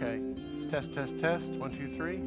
Okay. Test, test, test. 1, 2, 3.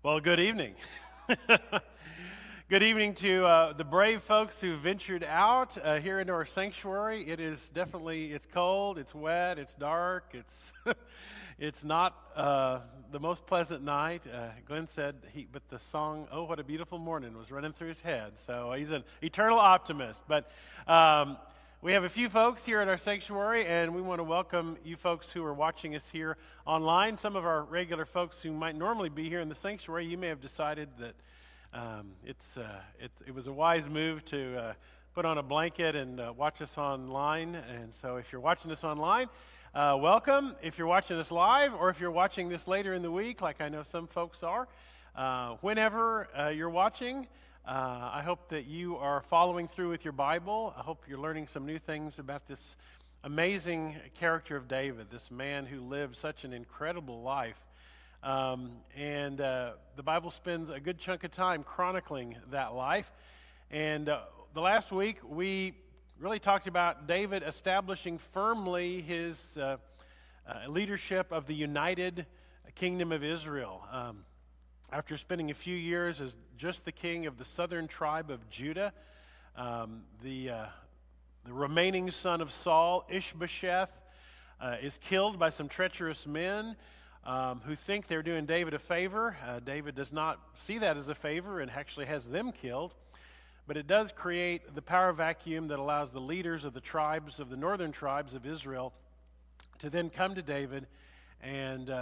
Well, good evening. Good evening to the brave folks who ventured out here into our sanctuary. It is definitely, it's cold, it's wet, it's dark, it's not the most pleasant night. Glenn said, but the song, "Oh, What a Beautiful Morning," was running through his head. So he's an eternal optimist. But we have a few folks here at our sanctuary, and we want to welcome you folks who are watching us here online. Some of our regular folks who might normally be here in the sanctuary, you may have decided that it was a wise move to put on a blanket and watch us online. And so if you're watching us online, welcome. If you're watching us live, or if you're watching this later in the week, like I know some folks are, whenever you're watching, I hope that you are following through with your Bible. I hope you're learning some new things about this amazing character of David, this man who lived such an incredible life. The Bible spends a good chunk of time chronicling that life. And the last week, we really talked about David establishing firmly his leadership of the united kingdom of Israel. After spending a few years as just the king of the southern tribe of Judah, the remaining son of Saul, Ishbosheth, is killed by some treacherous men who think they're doing David a favor. David does not see that as a favor and actually has them killed. But it does create the power vacuum that allows the leaders of the tribes, of the northern tribes of Israel, to then come to David and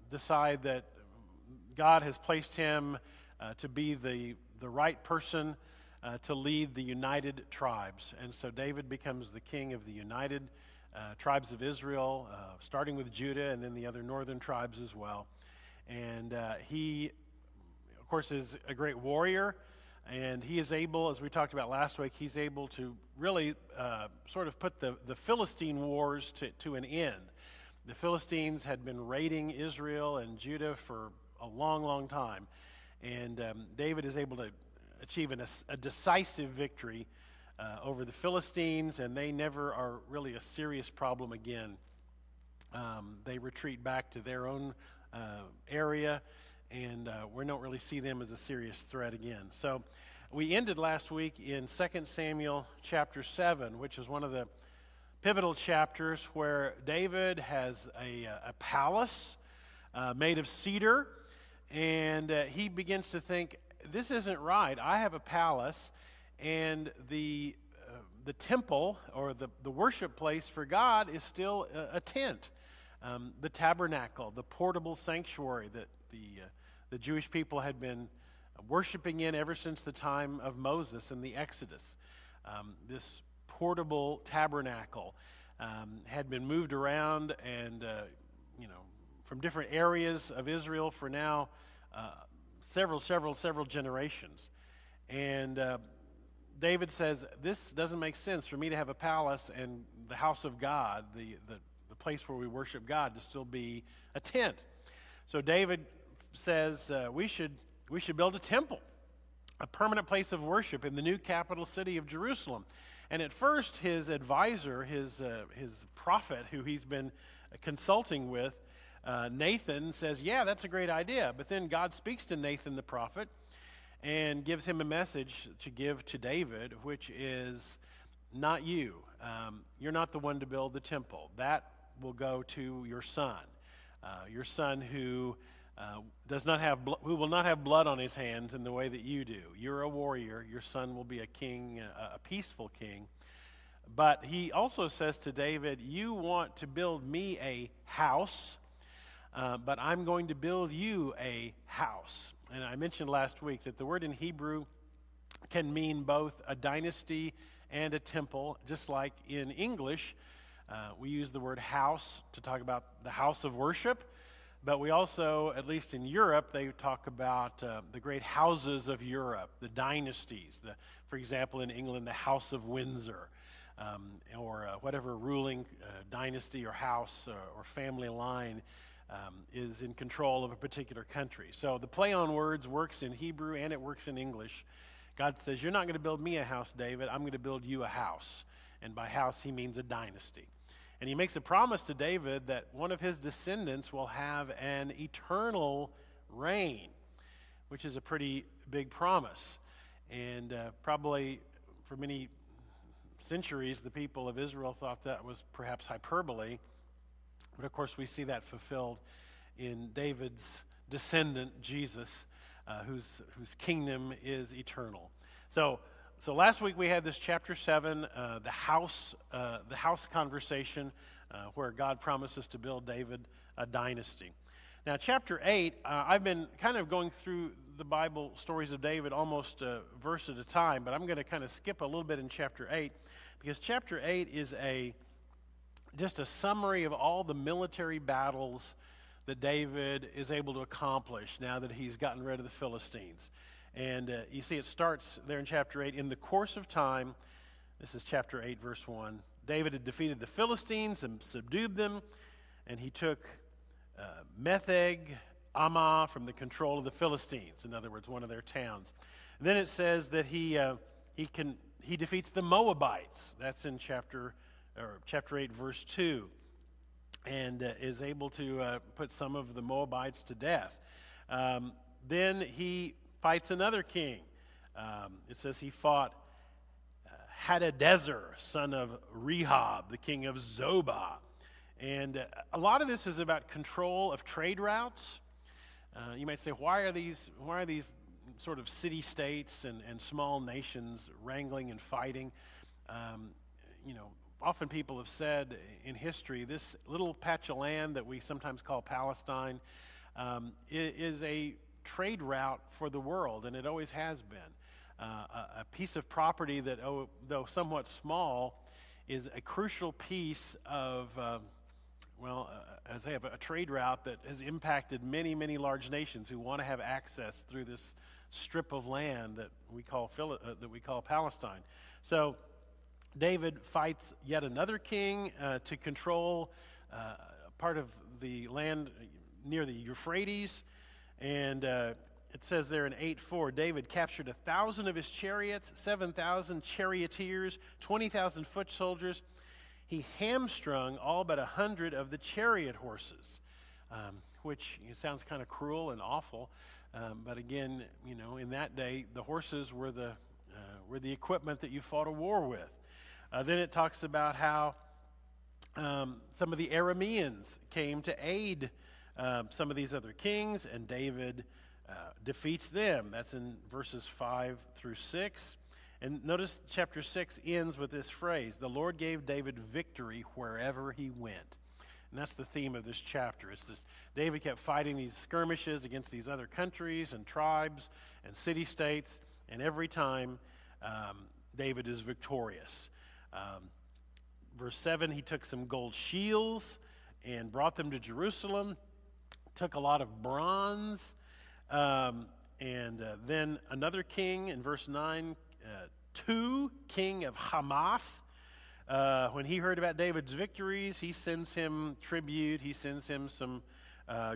decide that God has placed him to be the right person to lead the united tribes. And so David becomes the king of the united tribes of Israel, starting with Judah and then the other northern tribes as well. And he, of course, is a great warrior. And he is able, as we talked about last week, he's able to really sort of put the Philistine wars to an end. The Philistines had been raiding Israel and Judah for a long, long time. And David is able to achieve a decisive victory over the Philistines, and they never are really a serious problem again. They retreat back to their own area, and we don't really see them as a serious threat again. So we ended last week in 2 Samuel chapter 7, which is one of the pivotal chapters where David has a palace made of cedar, and he begins to think, this isn't right. I have a palace, and the temple, or the worship place for God, is still a tent. The tabernacle, the portable sanctuary that the Jewish people had been worshiping in ever since the time of Moses and the Exodus. This portable tabernacle had been moved around and, from different areas of Israel for now several generations. And David says, this doesn't make sense for me to have a palace and the house of God, the place where we worship God, to still be a tent. So David says we should build a temple, a permanent place of worship in the new capital city of Jerusalem. And at first, his advisor, his prophet, who he's been consulting with, Nathan, says, yeah, that's a great idea. But then God speaks to Nathan the prophet and gives him a message to give to David, which is, not you. You're not the one to build the temple. That will go to your son who who will not have blood on his hands in the way that you do. You're a warrior. Your son will be a king, a peaceful king. But he also says to David, you want to build me a house, but I'm going to build you a house. And I mentioned last week that the word in Hebrew can mean both a dynasty and a temple, just like in English. We use the word house to talk about the house of worship, but we also, at least in Europe, they talk about the great houses of Europe, the dynasties. For example, in England, the House of Windsor, or whatever ruling dynasty or house or family line is in control of a particular country. So the play on words works in Hebrew and it works in English. God says, you're not going to build me a house, David. I'm going to build you a house. And by house, he means a dynasty. And he makes a promise to David that one of his descendants will have an eternal reign, which is a pretty big promise. And probably for many centuries, the people of Israel thought that was perhaps hyperbole. But of course, we see that fulfilled in David's descendant, Jesus, whose kingdom is eternal. So last week we had this chapter 7, the house conversation, where God promises to build David a dynasty. Now, chapter 8, I've been kind of going through the Bible stories of David almost a verse at a time, but I'm going to kind of skip a little bit in chapter 8, because chapter 8 is just a summary of all the military battles that David is able to accomplish now that he's gotten rid of the Philistines. And you see it starts there in chapter 8. In the course of time, this is chapter 8, verse 1, David had defeated the Philistines and subdued them, and he took Metheg, Ammon from the control of the Philistines, in other words, one of their towns. And then it says that he he defeats the Moabites. That's in chapter 8, verse 2, and is able to put some of the Moabites to death. Then he fights another king. It says he fought Hadadezer, son of Rehob, the king of Zobah. And a lot of this is about control of trade routes. You might say, why are these sort of city-states and small nations wrangling and fighting? Often people have said in history, this little patch of land that we sometimes call Palestine is a trade route for the world, and it always has been. A piece of property that, though somewhat small, is a crucial piece of, as I have a trade route that has impacted many, many large nations who want to have access through this strip of land that we call Palestine. So David fights yet another king to control part of the land near the Euphrates, and it says there in 8:4, David captured 1,000 of his chariots, 7,000 charioteers, 20,000 foot soldiers. He hamstrung all but 100 of the chariot horses, which sounds kind of cruel and awful. But again, in that day, the horses were the equipment that you fought a war with. Then it talks about how some of the Arameans came to aid some of these other kings, and David defeats them. That's in verses 5 through 6. And notice chapter 6 ends with this phrase, the Lord gave David victory wherever he went. And that's the theme of this chapter. It's this, David kept fighting these skirmishes against these other countries and tribes and city-states, and every time David is victorious. Verse 7, he took some gold shields and brought them to Jerusalem, took a lot of bronze, and then another king in verse 9, king of Hamath. When he heard about David's victories, he sends him tribute. He sends him some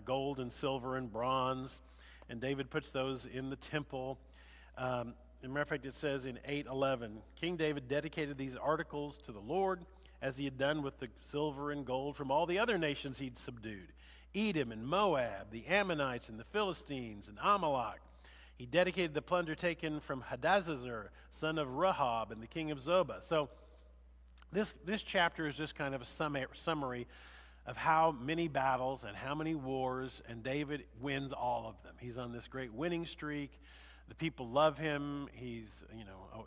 gold and silver and bronze, and David puts those in the temple. As a matter of fact, it says in 8:11, King David dedicated these articles to the Lord, as he had done with the silver and gold from all the other nations he'd subdued, Edom and Moab, the Ammonites and the Philistines and Amalek. He dedicated the plunder taken from Hadadezer, son of Rehob, and the king of Zobah. So this chapter is just kind of a summary of how many battles and how many wars, and David wins all of them. He's on this great winning streak. The people love him. He's,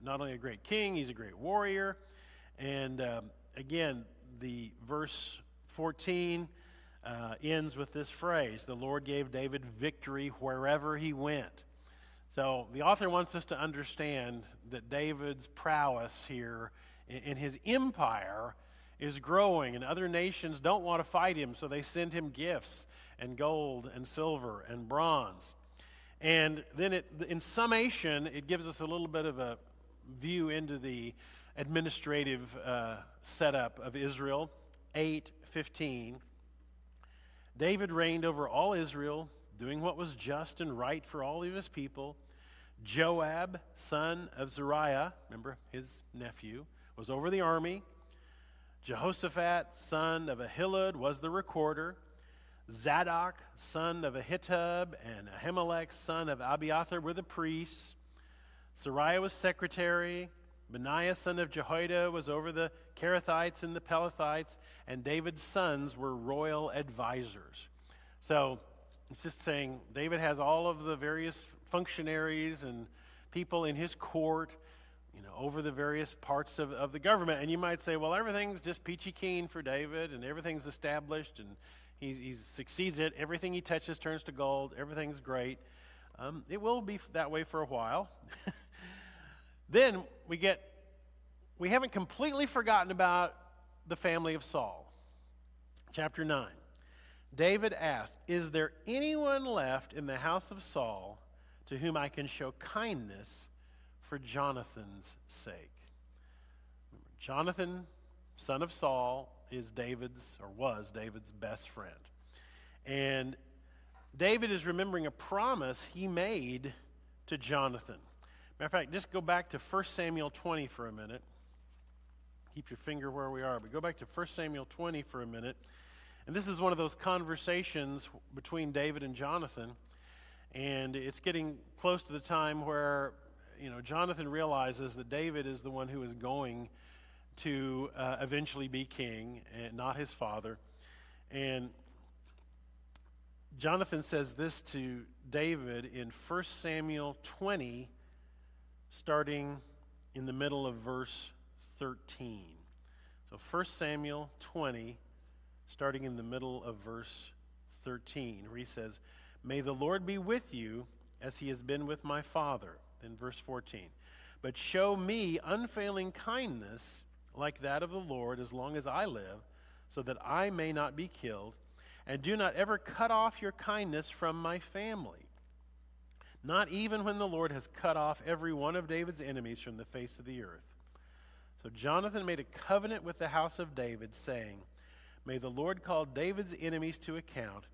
not only a great king, he's a great warrior. And again, the verse 14 ends with this phrase, the Lord gave David victory wherever he went. So the author wants us to understand that David's prowess here in his empire is growing, and other nations don't want to fight him, so they send him gifts and gold and silver and bronze. And then in summation, it gives us a little bit of a view into the administrative setup of Israel. 8:15. David reigned over all Israel, doing what was just and right for all of his people. Joab, son of Zeruiah, remember his nephew, was over the army. Jehoshaphat, son of Ahilud, was the recorder. Zadok, son of Ahitub, and Ahimelech, son of Abiathar, were the priests. Seraiah was secretary. Benaiah, son of Jehoiada, was over the Kerethites and the Pelethites, and David's sons were royal advisors. So it's just saying David has all of the various functionaries and people in his court, over the various parts of the government. And you might say, well, everything's just peachy keen for David, and everything's established, and he succeeds at everything he touches turns to gold. Everything's great. It will be that way for a while. Then we haven't completely forgotten about the family of Saul. Chapter 9. David asked, is there anyone left in the house of Saul to whom I can show kindness for Jonathan's sake? Remember, Jonathan, son of Saul, was David's best friend. And David is remembering a promise he made to Jonathan. Matter of fact, just go back to 1 Samuel 20 for a minute. Keep your finger where we are, but go back to 1 Samuel 20 for a minute. And this is one of those conversations between David and Jonathan. And it's getting close to the time where, Jonathan realizes that David is the one who is going to eventually be king, and not his father. And Jonathan says this to David in 1 Samuel 20, starting in the middle of verse 13. So 1 Samuel 20, starting in the middle of verse 13, where he says, "May the Lord be with you as he has been with my father." Then verse 14, "But show me unfailing kindness like that of the Lord as long as I live, so that I may not be killed, and do not ever cut off your kindness from my family, not even when the Lord has cut off every one of David's enemies from the face of the earth." So Jonathan made a covenant with the house of David, saying, "May the Lord call David's enemies to account."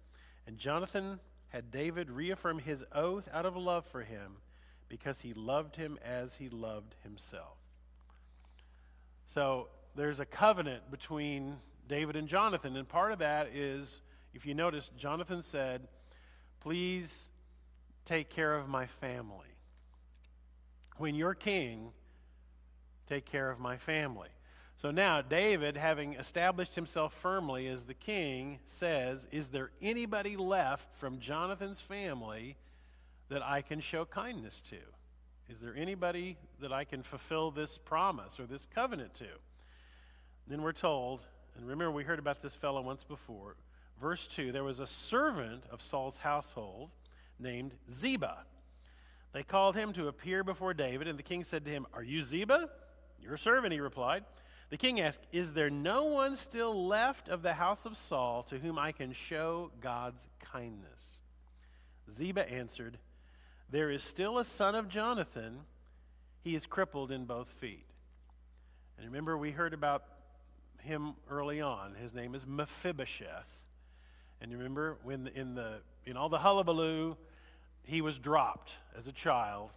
And Jonathan had David reaffirm his oath out of love for him, because he loved him as he loved himself. So there's a covenant between David and Jonathan, and part of that is, if you notice, Jonathan said, "Please take care of my family. When you're king, take care of my family." So now David, having established himself firmly as the king, says, "Is there anybody left from Jonathan's family that I can show kindness to? Is there anybody that I can fulfill this promise or this covenant to?" Then we're told, and remember we heard about this fellow once before, verse 2, "There was a servant of Saul's household named Ziba. They called him to appear before David, and the king said to him, 'Are you Ziba?' 'Your servant,' he replied. The king asked, 'Is there no one still left of the house of Saul to whom I can show God's kindness?' Ziba answered, 'There is still a son of Jonathan. He is crippled in both feet.'" And remember, we heard about him early on. His name is Mephibosheth. And you remember when in all the hullabaloo, he was dropped as a child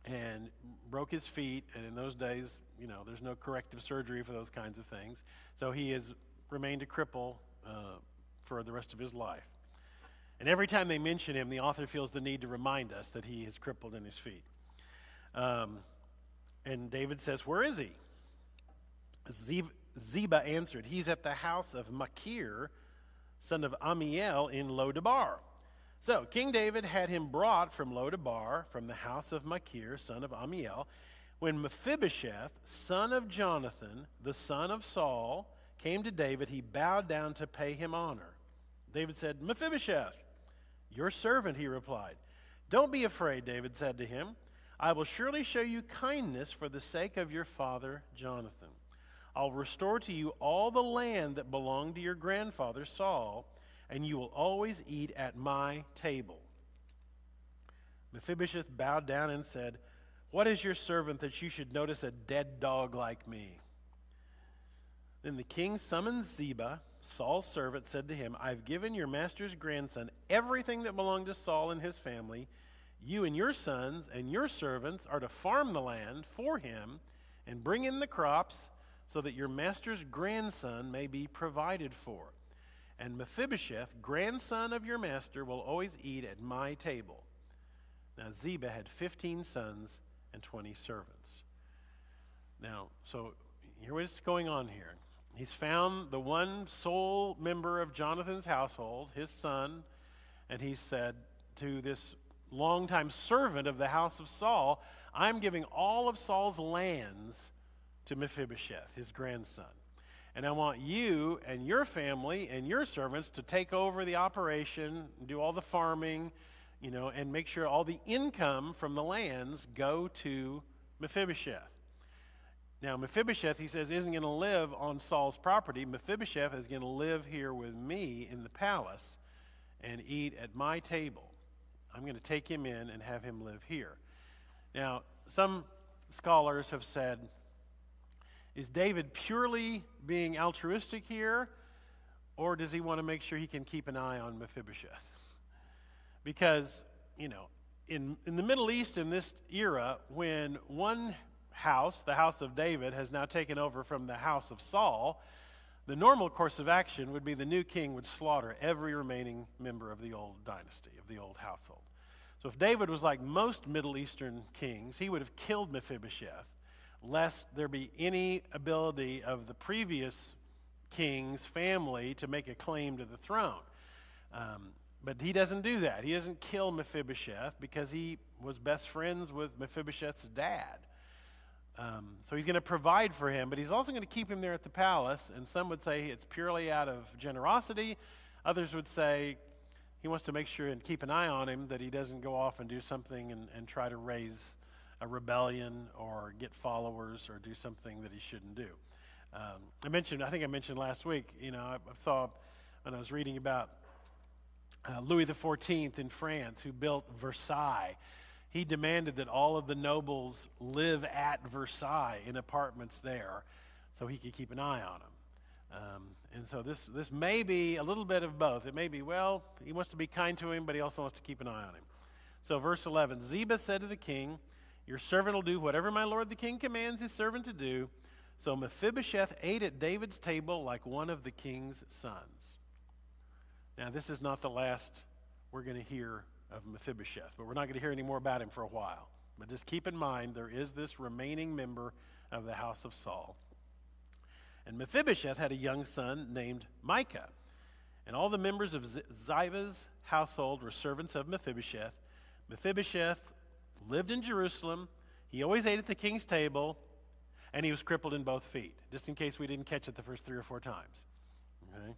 and broke his feet. And in those days, there's no corrective surgery for those kinds of things. So he has remained a cripple for the rest of his life. And every time they mention him, the author feels the need to remind us that he is crippled in his feet. And David says, "Where is he?" Ziba answered, "He's at the house of Machir, son of Ammiel, in Lo-debar." So King David had him brought from Lo-debar, from the house of Machir, son of Ammiel. When Mephibosheth, son of Jonathan, the son of Saul, came to David, he bowed down to pay him honor. David said, "Mephibosheth." "Your servant," he replied. "Don't be afraid," David said to him. "I will surely show you kindness for the sake of your father Jonathan. I'll restore to you all the land that belonged to your grandfather Saul, and you will always eat at my table." Mephibosheth bowed down and said, "What is your servant that you should notice a dead dog like me?" Then the king summoned Ziba. Saul's servant said to him, "I've given your master's grandson everything that belonged to Saul and his family. You and your sons and your servants are to farm the land for him and bring in the crops, so that your master's grandson may be provided for. And Mephibosheth, grandson of your master, will always eat at my table." Now Ziba had 15 sons and 20 servants. Now, so here's what's going on here. He's found the one sole member of Jonathan's household, his son, and he said to this longtime servant of the house of Saul, "I'm giving all of Saul's lands to Mephibosheth, his grandson. And I want you and your family and your servants to take over the operation, do all the farming, and make sure all the income from the lands go to Mephibosheth." Now, Mephibosheth, he says, isn't going to live on Saul's property. Mephibosheth is going to live here with me in the palace and eat at my table. I'm going to take him in and have him live here. Now, some scholars have said, is David purely being altruistic here, or does he want to make sure he can keep an eye on Mephibosheth? Because, in the Middle East in this era, when one house, the house of David, has now taken over from the house of Saul, the normal course of action would be the new king would slaughter every remaining member of the old dynasty, of the old household. So if David was like most Middle Eastern kings, he would have killed Mephibosheth, lest there be any ability of the previous king's family to make a claim to the throne. But he doesn't do that. He doesn't kill Mephibosheth because he was best friends with Mephibosheth's dad. So he's going to provide for him, but he's also going to keep him there at the palace. And some would say it's purely out of generosity. Others would say he wants to make sure and keep an eye on him, that he doesn't go off and do something and try to raise a rebellion or get followers or do something that he shouldn't do. I think I mentioned last week, I saw when I was reading about Louis XIV in France, who built Versailles. He demanded that all of the nobles live at Versailles in apartments there so he could keep an eye on them. And so this may be a little bit of both. It may be, well, he wants to be kind to him, but he also wants to keep an eye on him. So verse 11, Ziba said to the king, "Your servant will do whatever my lord the king commands his servant to do." So Mephibosheth ate at David's table like one of the king's sons. Now, this is not the last we're going to hear of Mephibosheth, but we're not going to hear any more about him for a while. But just keep in mind, there is this remaining member of the house of Saul. And Mephibosheth had a young son named Micah. And all the members of Ziba's household were servants of Mephibosheth. Mephibosheth lived in Jerusalem. He always ate at the king's table, and he was crippled in both feet, just in case we didn't catch it the first 3 or 4 times. Okay?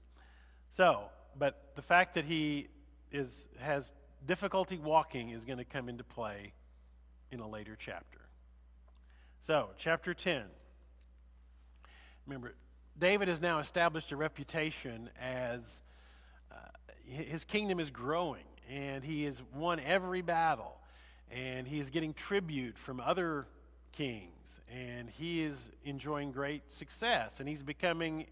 So, but the fact that he has difficulty walking is going to come into play in a later chapter. So, chapter 10. Remember, David has now established a reputation as his kingdom is growing, and he has won every battle, and he is getting tribute from other kings, and he is enjoying great success, and he's becoming,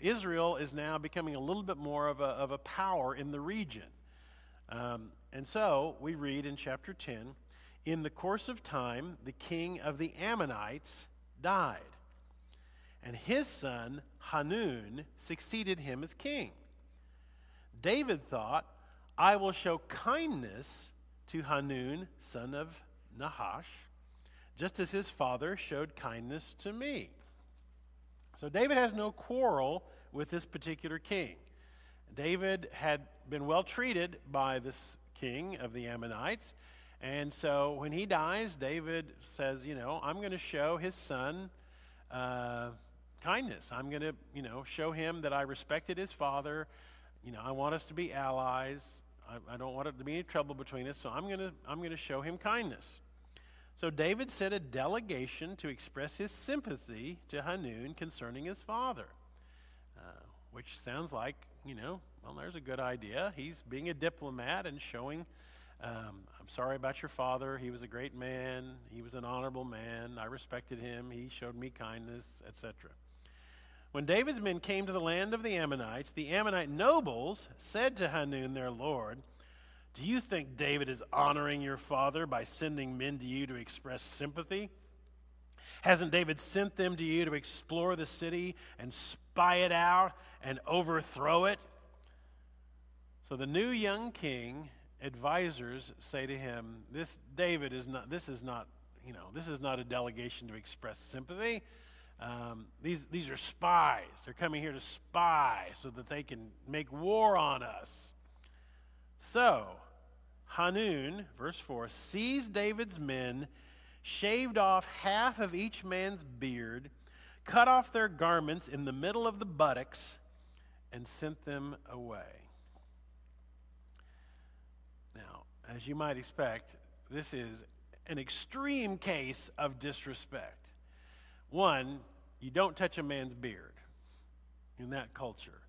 Israel is now becoming a little bit more of a power in the region. And so we read in chapter 10, in the course of time, the king of the Ammonites died, and his son Hanun succeeded him as king. David thought, I will show kindness to Hanun, son of Nahash, just as his father showed kindness to me. So David has no quarrel with this particular king. David had been well treated by this king of the Ammonites, and so when he dies, David says, I'm going to show his son kindness. I'm going to, show him that I respected his father. I want us to be allies. I don't want it to be any trouble between us, so I'm going to show him kindness. So David sent a delegation to express his sympathy to Hanun concerning his father, which sounds like, there's a good idea. He's being a diplomat and showing, I'm sorry about your father. He was a great man. He was an honorable man. I respected him. He showed me kindness, etc. When David's men came to the land of the Ammonites, the Ammonite nobles said to Hanun, their lord, "Do you think David is honoring your father by sending men to you to express sympathy? Hasn't David sent them to you to explore the city and spy it out and overthrow it?" So the new young king advisors say to him, this is not a delegation to express sympathy. These are spies. They're coming here to spy so that they can make war on us. So Hanun, verse 4, seized David's men, shaved off half of each man's beard, cut off their garments in the middle of the buttocks, and sent them away. Now, as you might expect, this is an extreme case of disrespect. One, you don't touch a man's beard in that culture.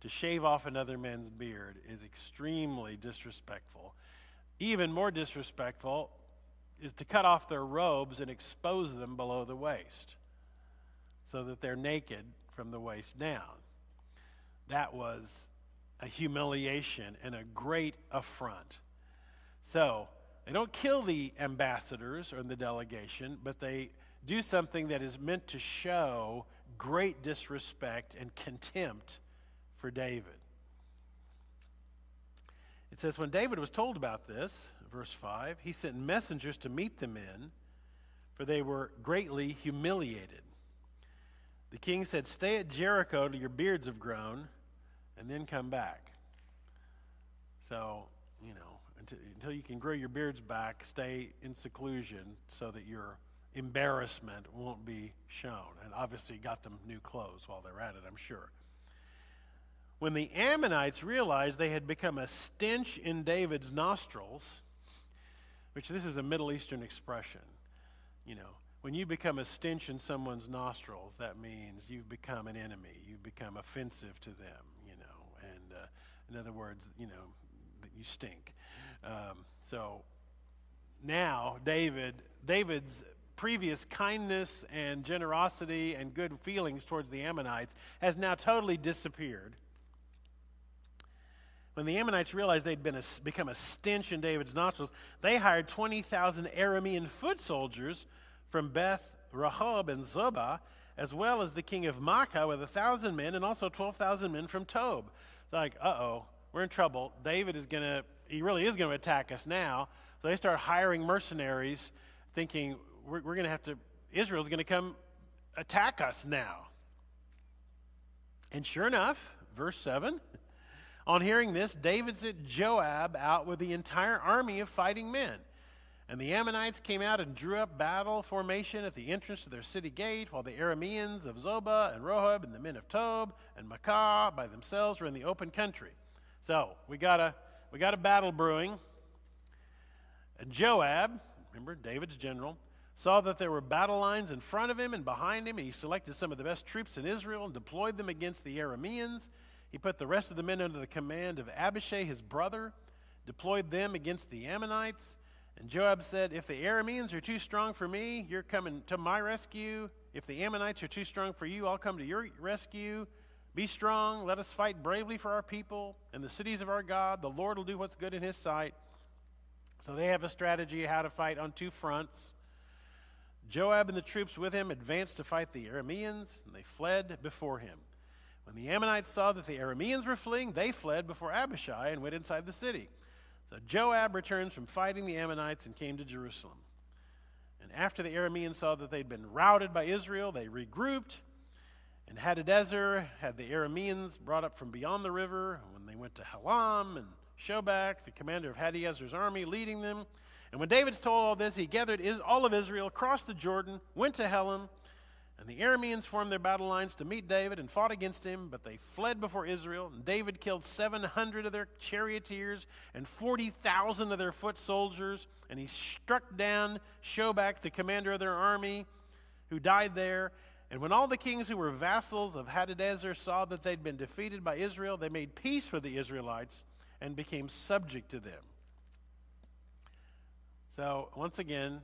To shave off another man's beard is extremely disrespectful. Even more disrespectful is to cut off their robes and expose them below the waist so that they're naked from the waist down. That was a humiliation and a great affront. So They don't kill the ambassadors or the delegation, but they do something that is meant to show great disrespect and contempt for David. It says, when David was told about this, verse 5, he sent messengers to meet the men, for they were greatly humiliated. The king said, stay at Jericho till your beards have grown, and then come back. So, until you can grow your beards back, stay in seclusion so that your embarrassment won't be shown. And obviously got them new clothes while they're at it, I'm sure. When the Ammonites realized they had become a stench in David's nostrils, which this is a Middle Eastern expression, when you become a stench in someone's nostrils, that means you've become an enemy. You've become offensive to them, and in other words, that you stink. So now David's previous kindness and generosity and good feelings towards the Ammonites has now totally disappeared. When the Ammonites realized they'd become a stench in David's nostrils, they hired 20,000 Aramean foot soldiers from Beth Rehob and Zobah, as well as the king of Makkah with 1,000 men, and also 12,000 men from Tob. It's like, we're in trouble. David he really is going to attack us now. So they start hiring mercenaries, thinking Israel's going to come attack us now. And sure enough, verse 7, on hearing this, David sent Joab out with the entire army of fighting men. And the Ammonites came out and drew up battle formation at the entrance to their city gate, while the Arameans of Zobah and Rehob and the men of Tob and Makkah by themselves were in the open country. So we got a battle brewing. And Joab, remember David's general, saw that there were battle lines in front of him and behind him, and he selected some of the best troops in Israel and deployed them against the Arameans. He put the rest of the men under the command of Abishai, his brother, deployed them against the Ammonites. And Joab said, if the Arameans are too strong for me, you're coming to my rescue. If the Ammonites are too strong for you, I'll come to your rescue. Be strong, let us fight bravely for our people and the cities of our God. The Lord will do what's good in his sight. So they have a strategy how to fight on two fronts. Joab and the troops with him advanced to fight the Arameans, and they fled before him. When the Ammonites saw that the Arameans were fleeing, they fled before Abishai and went inside the city. So Joab returned from fighting the Ammonites and came to Jerusalem. And after the Arameans saw that they'd been routed by Israel, they regrouped. And Hadadezer had the Arameans brought up from beyond the river. When they went to Halam and Shobak, the commander of Hadadezer's army, leading them. And when David told all this, he gathered all of Israel, crossed the Jordan, went to Helam. And the Arameans formed their battle lines to meet David and fought against him, but they fled before Israel. And David killed 700 of their charioteers and 40,000 of their foot soldiers. And he struck down Shobak, the commander of their army, who died there. And when all the kings who were vassals of Hadadezer saw that they'd been defeated by Israel, they made peace with the Israelites and became subject to them. So, once again,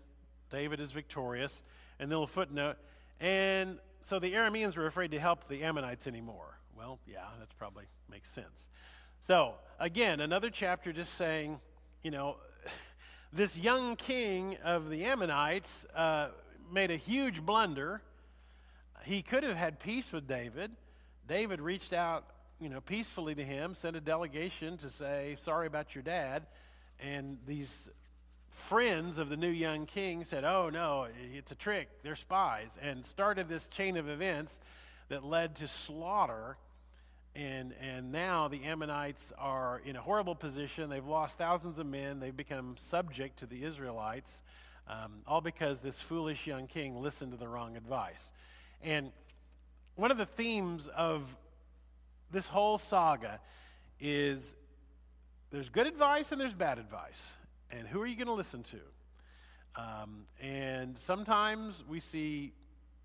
David is victorious. And then a footnote, and so the Arameans were afraid to help the Ammonites anymore. Well, yeah, that probably makes sense. So, again, another chapter just saying, this young king of the Ammonites made a huge blunder. He could have had peace with David. David reached out, peacefully to him, sent a delegation to say, sorry about your dad. And these friends of the new young king said, oh no, it's a trick, they're spies, and started this chain of events that led to slaughter. And now the Ammonites are in a horrible position. They've lost thousands of men. They've become subject to the Israelites, all because this foolish young king listened to the wrong advice. And one of the themes of this whole saga is there's good advice and there's bad advice. And who are you going to listen to? And sometimes we see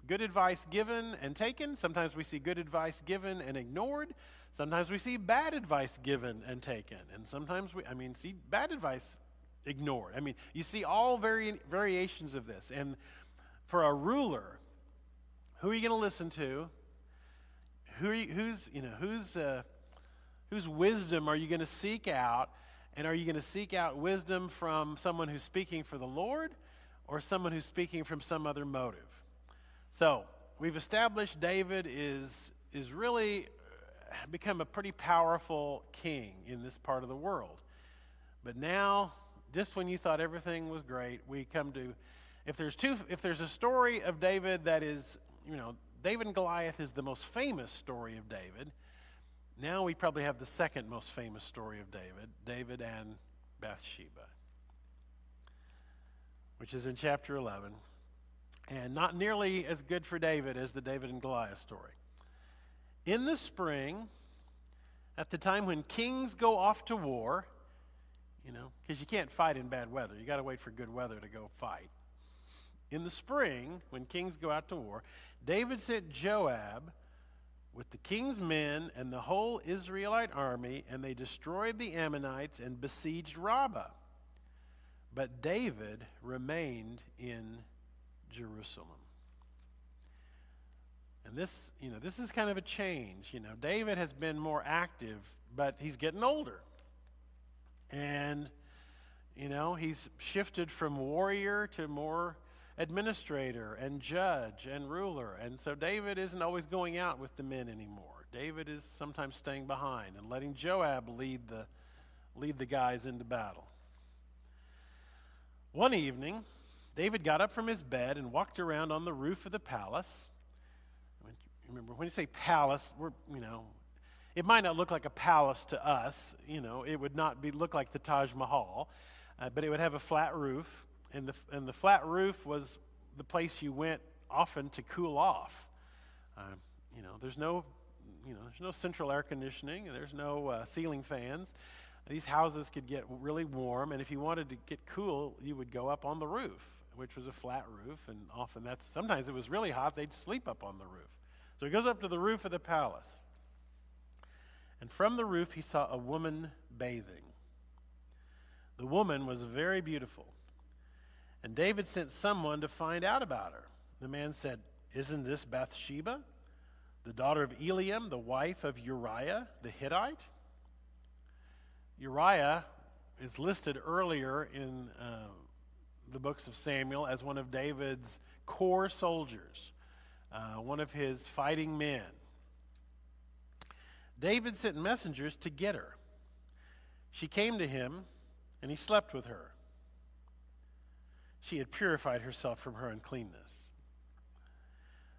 good advice given and taken. Sometimes we see good advice given and ignored. Sometimes we see bad advice given and taken. And sometimes we see bad advice ignored. You see all variations of this. And for a ruler, who are you going to listen to? Whose wisdom are you going to seek out? And are you going to seek out wisdom from someone who's speaking for the Lord or someone who's speaking from some other motive? So we've established David is really become a pretty powerful king in this part of the world. But now, just when you thought everything was great, we come to, if there's a story of David that is, David and Goliath is the most famous story of David. Now we probably have the second most famous story of David and Bathsheba, which is in chapter 11, and not nearly as good for David as the David and Goliath story. In the spring, at the time when kings go off to war, because you can't fight in bad weather. You got to wait for good weather to go fight. In the spring, when kings go out to war, David sent Joab with the king's men and the whole Israelite army, and they destroyed the Ammonites and besieged Rabbah. But David remained in Jerusalem. And this is kind of a change. David has been more active, but he's getting older. And, he's shifted from warrior to more administrator and judge and ruler. And so David isn't always going out with the men anymore. David is sometimes staying behind and letting Joab lead the guys into battle. One evening, David got up from his bed and walked around on the roof of the palace. Remember, when you say palace, it might not look like a palace to us. It would not look like the Taj Mahal, but it would have a flat roof. And the flat roof was the place you went often to cool off. There's no central air conditioning, and there's no ceiling fans. These houses could get really warm, and if you wanted to get cool, you would go up on the roof, which was a flat roof, and sometimes it was really hot, they'd sleep up on the roof. So he goes up to the roof of the palace, and from the roof he saw a woman bathing. The woman was very beautiful. And David sent someone to find out about her. The man said, "Isn't this Bathsheba, the daughter of Eliam, the wife of Uriah the Hittite?" Uriah is listed earlier in the books of Samuel as one of David's core soldiers, one of his fighting men. David sent messengers to get her. She came to him, and he slept with her. She had purified herself from her uncleanness.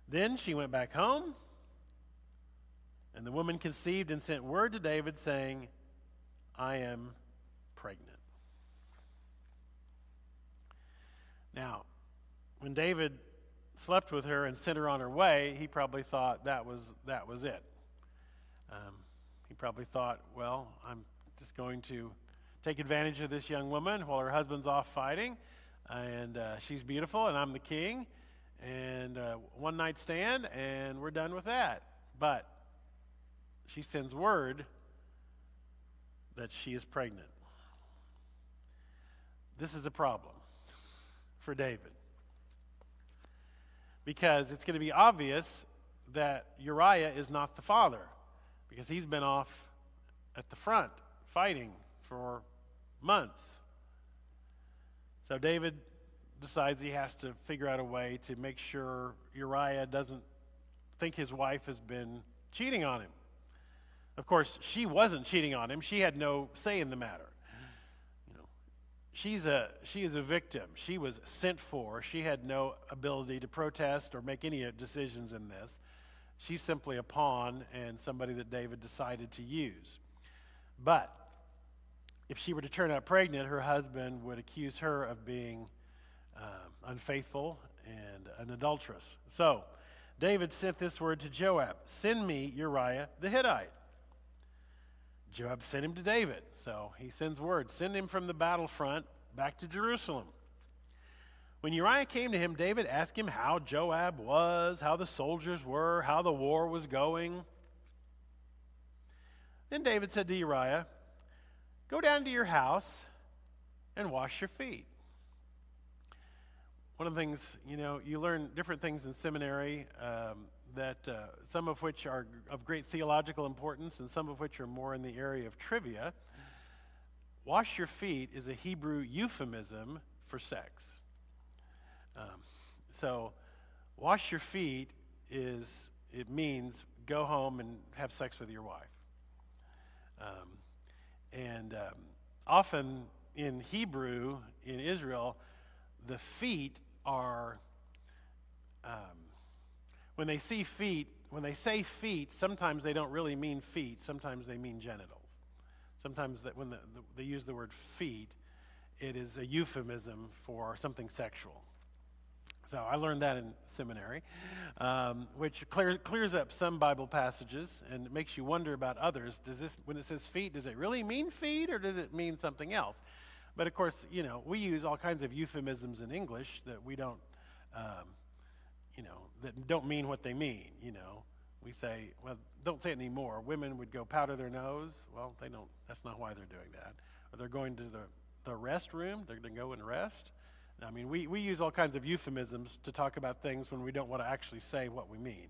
Then she went back home, and the woman conceived and sent word to David saying, "I am pregnant." Now, when David slept with her and sent her on her way, he probably thought that was it. He probably thought, well, I'm just going to take advantage of this young woman while her husband's off fighting. And she's beautiful, and I'm the king, and one night stand, and we're done with that. But she sends word that she is pregnant. This is a problem for David, because it's going to be obvious that Uriah is not the father, because he's been off at the front fighting for months. So David decides he has to figure out a way to make sure Uriah doesn't think his wife has been cheating on him. Of course, she wasn't cheating on him. She had no say in the matter. She is a victim. She was sent for. She had no ability to protest or make any decisions in this. She's simply a pawn and somebody that David decided to use. But if she were to turn out pregnant, her husband would accuse her of being unfaithful and an adulteress. So David sent this word to Joab, "Send me Uriah the Hittite." Joab sent him to David. So he sends word, send him from the battlefront back to Jerusalem. When Uriah came to him, David asked him how Joab was, how the soldiers were, how the war was going. Then David said to Uriah, "Go down to your house and wash your feet." One of the things, you learn different things in seminary, that some of which are of great theological importance and some of which are more in the area of trivia. wash your feet is a Hebrew euphemism for sex. So wash your feet it means go home and have sex with your wife. Often in Hebrew, in Israel, the feet are, when they say feet, sometimes they don't really mean feet, sometimes they mean genitals. Sometimes when they use the word feet, it is a euphemism for something sexual. So I learned that in seminary, which clears up some Bible passages and makes you wonder about others. When it says feet, does it really mean feet or does it mean something else? But of course, we use all kinds of euphemisms in English that we don't, that don't mean what they mean. We say, well, don't say it anymore. Women would go powder their nose. Well, they don't. That's not why they're doing that. Or they're going to the restroom. They're going to go and rest. I mean, we use all kinds of euphemisms to talk about things when we don't want to actually say what we mean.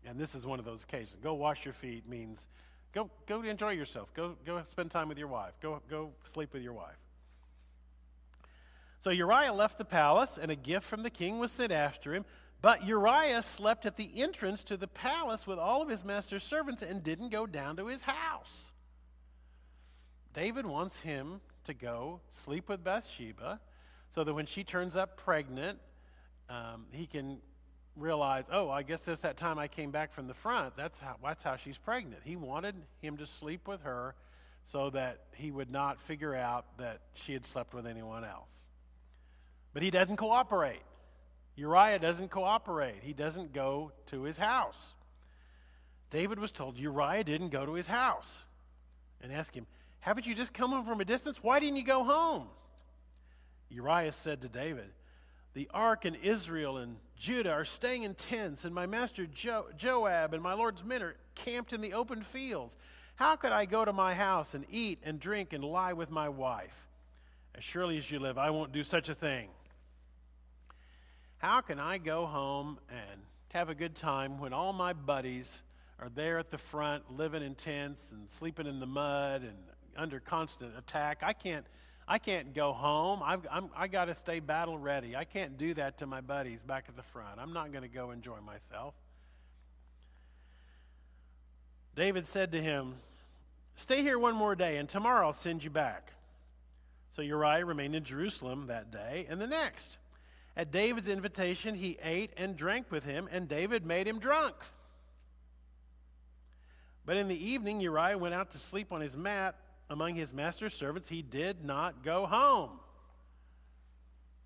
And this is one of those cases. Go wash your feet means go enjoy yourself. Go spend time with your wife. Go sleep with your wife. So Uriah left the palace, and a gift from the king was sent after him. But Uriah slept at the entrance to the palace with all of his master's servants and didn't go down to his house. David wants him to go sleep with Bathsheba, so that when she turns up pregnant, he can realize, oh, I guess that's that time I came back from the front. That's how she's pregnant. He wanted him to sleep with her so that he would not figure out that she had slept with anyone else. But he doesn't cooperate. Uriah doesn't cooperate. He doesn't go to his house. David was told Uriah didn't go to his house and asked him, haven't you just come home from a distance? Why didn't you go home? Uriah said to David, the ark and Israel and Judah are staying in tents, and my master Joab and my lord's men are camped in the open fields. How could I go to my house and eat and drink and lie with my wife? As surely as you live, I won't do such a thing. How can I go home and have a good time when all my buddies are there at the front living in tents and sleeping in the mud and under constant attack? I can't go home. I got to stay battle ready. I can't do that to my buddies back at the front. I'm not going to go enjoy myself. David said to him, stay here one more day, and tomorrow I'll send you back. So Uriah remained in Jerusalem that day and the next. At David's invitation, he ate and drank with him, and David made him drunk. But in the evening, Uriah went out to sleep on his mat among his master's servants. He did not go home.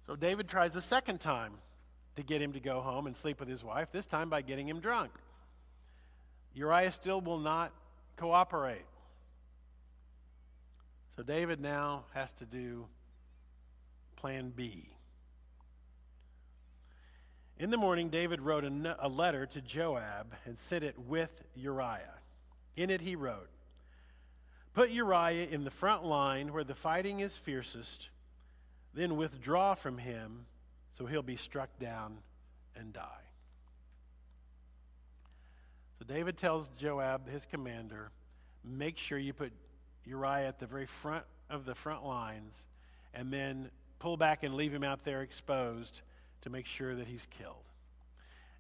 So David tries a second time to get him to go home and sleep with his wife, this time by getting him drunk. Uriah still will not cooperate. So David now has to do plan B. In the morning, David wrote a letter to Joab and sent it with Uriah. In it he wrote, put Uriah in the front line where the fighting is fiercest, then withdraw from him so he'll be struck down and die. So David tells Joab, his commander, make sure you put Uriah at the very front of the front lines and then pull back and leave him out there exposed to make sure that he's killed.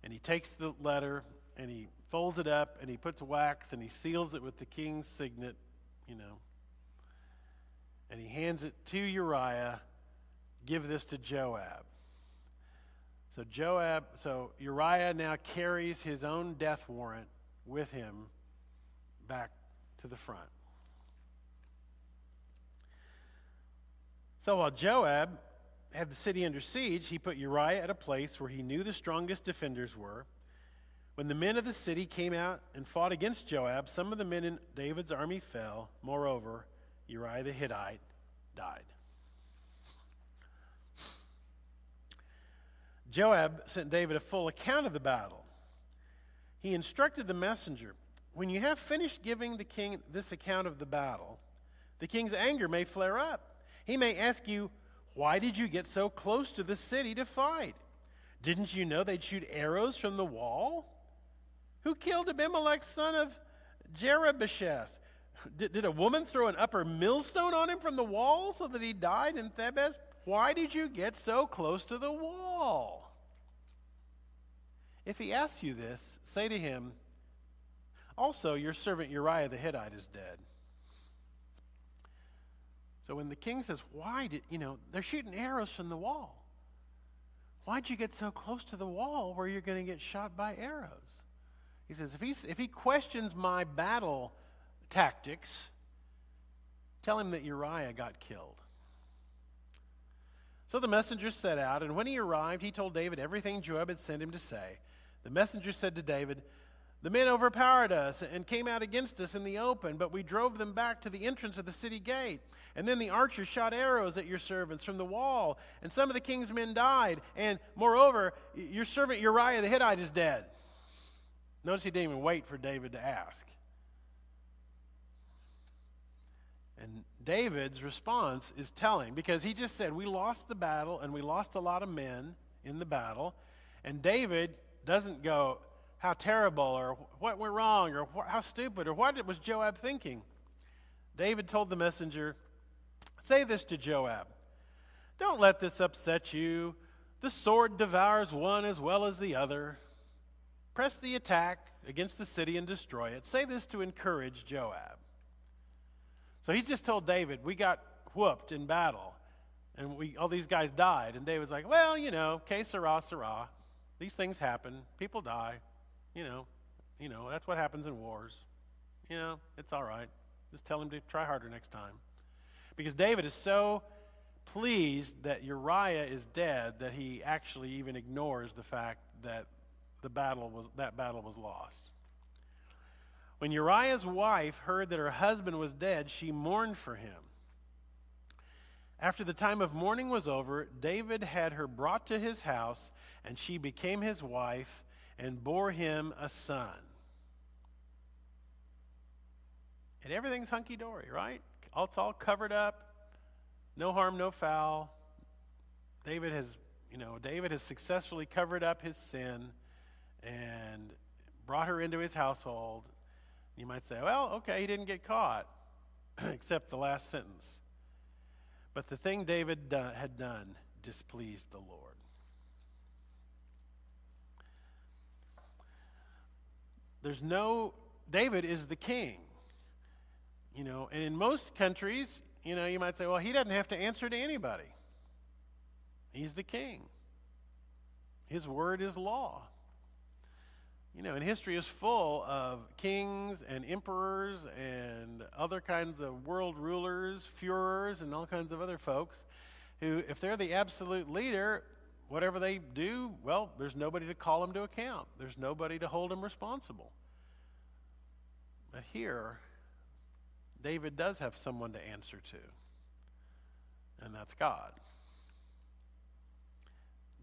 And he takes the letter and he folds it up and he puts wax and he seals it with the king's signet, and he hands it to Uriah. Give this to Joab. So Uriah now carries his own death warrant with him back to the front. So while Joab had the city under siege, he put Uriah at a place where he knew the strongest defenders were. When the men of the city came out and fought against Joab, some of the men in David's army fell. Moreover, Uriah the Hittite died. Joab sent David a full account of the battle. He instructed the messenger, when you have finished giving the king this account of the battle, the king's anger may flare up. He may ask you, why did you get so close to the city to fight? Didn't you know they'd shoot arrows from the wall? Who killed Abimelech, son of Jerubbesheth? Did a woman throw an upper millstone on him from the wall so that he died in Thebez? Why did you get so close to the wall? If he asks you this, say to him, also your servant Uriah the Hittite is dead. So when the king says, they're shooting arrows from the wall. Why'd you get so close to the wall where you're going to get shot by arrows? He says, if he questions my battle tactics, tell him that Uriah got killed. So the messenger set out, and when he arrived, he told David everything Joab had sent him to say. The messenger said to David, the men overpowered us and came out against us in the open, but we drove them back to the entrance of the city gate. And then the archers shot arrows at your servants from the wall, and some of the king's men died. And moreover, your servant Uriah the Hittite is dead. Notice he didn't even wait for David to ask. And David's response is telling, because he just said, we lost the battle and we lost a lot of men in the battle. And David doesn't go, how terrible, or what went wrong, or how stupid, or what was Joab thinking? David told the messenger, say this to Joab, don't let this upset you. The sword devours one as well as the other. Press the attack against the city and destroy it. Say this to encourage Joab. So he's just told David, we got whooped in battle, and all these guys died. And David's like, well, que sera, sera. These things happen. People die. That's what happens in wars. It's all right. Just tell him to try harder next time. Because David is so pleased that Uriah is dead that he actually even ignores the fact that that battle was lost. When Uriah's wife heard that her husband was dead, she mourned for him. After the time of mourning was over, David had her brought to his house, and she became his wife and bore him a son. And everything's hunky-dory, right? It's all covered up. No harm, no foul. David has successfully covered up his sin and brought her into his household. You might say, well, okay, he didn't get caught, except the last sentence. But the thing David had done displeased the Lord. David is the king. And in most countries, you might say, well, he doesn't have to answer to anybody. He's the king. His word is law. And history is full of kings and emperors and other kinds of world rulers, Führers, and all kinds of other folks who, if they're the absolute leader, whatever they do, well, there's nobody to call them to account. There's nobody to hold them responsible. But here, David does have someone to answer to, and that's God.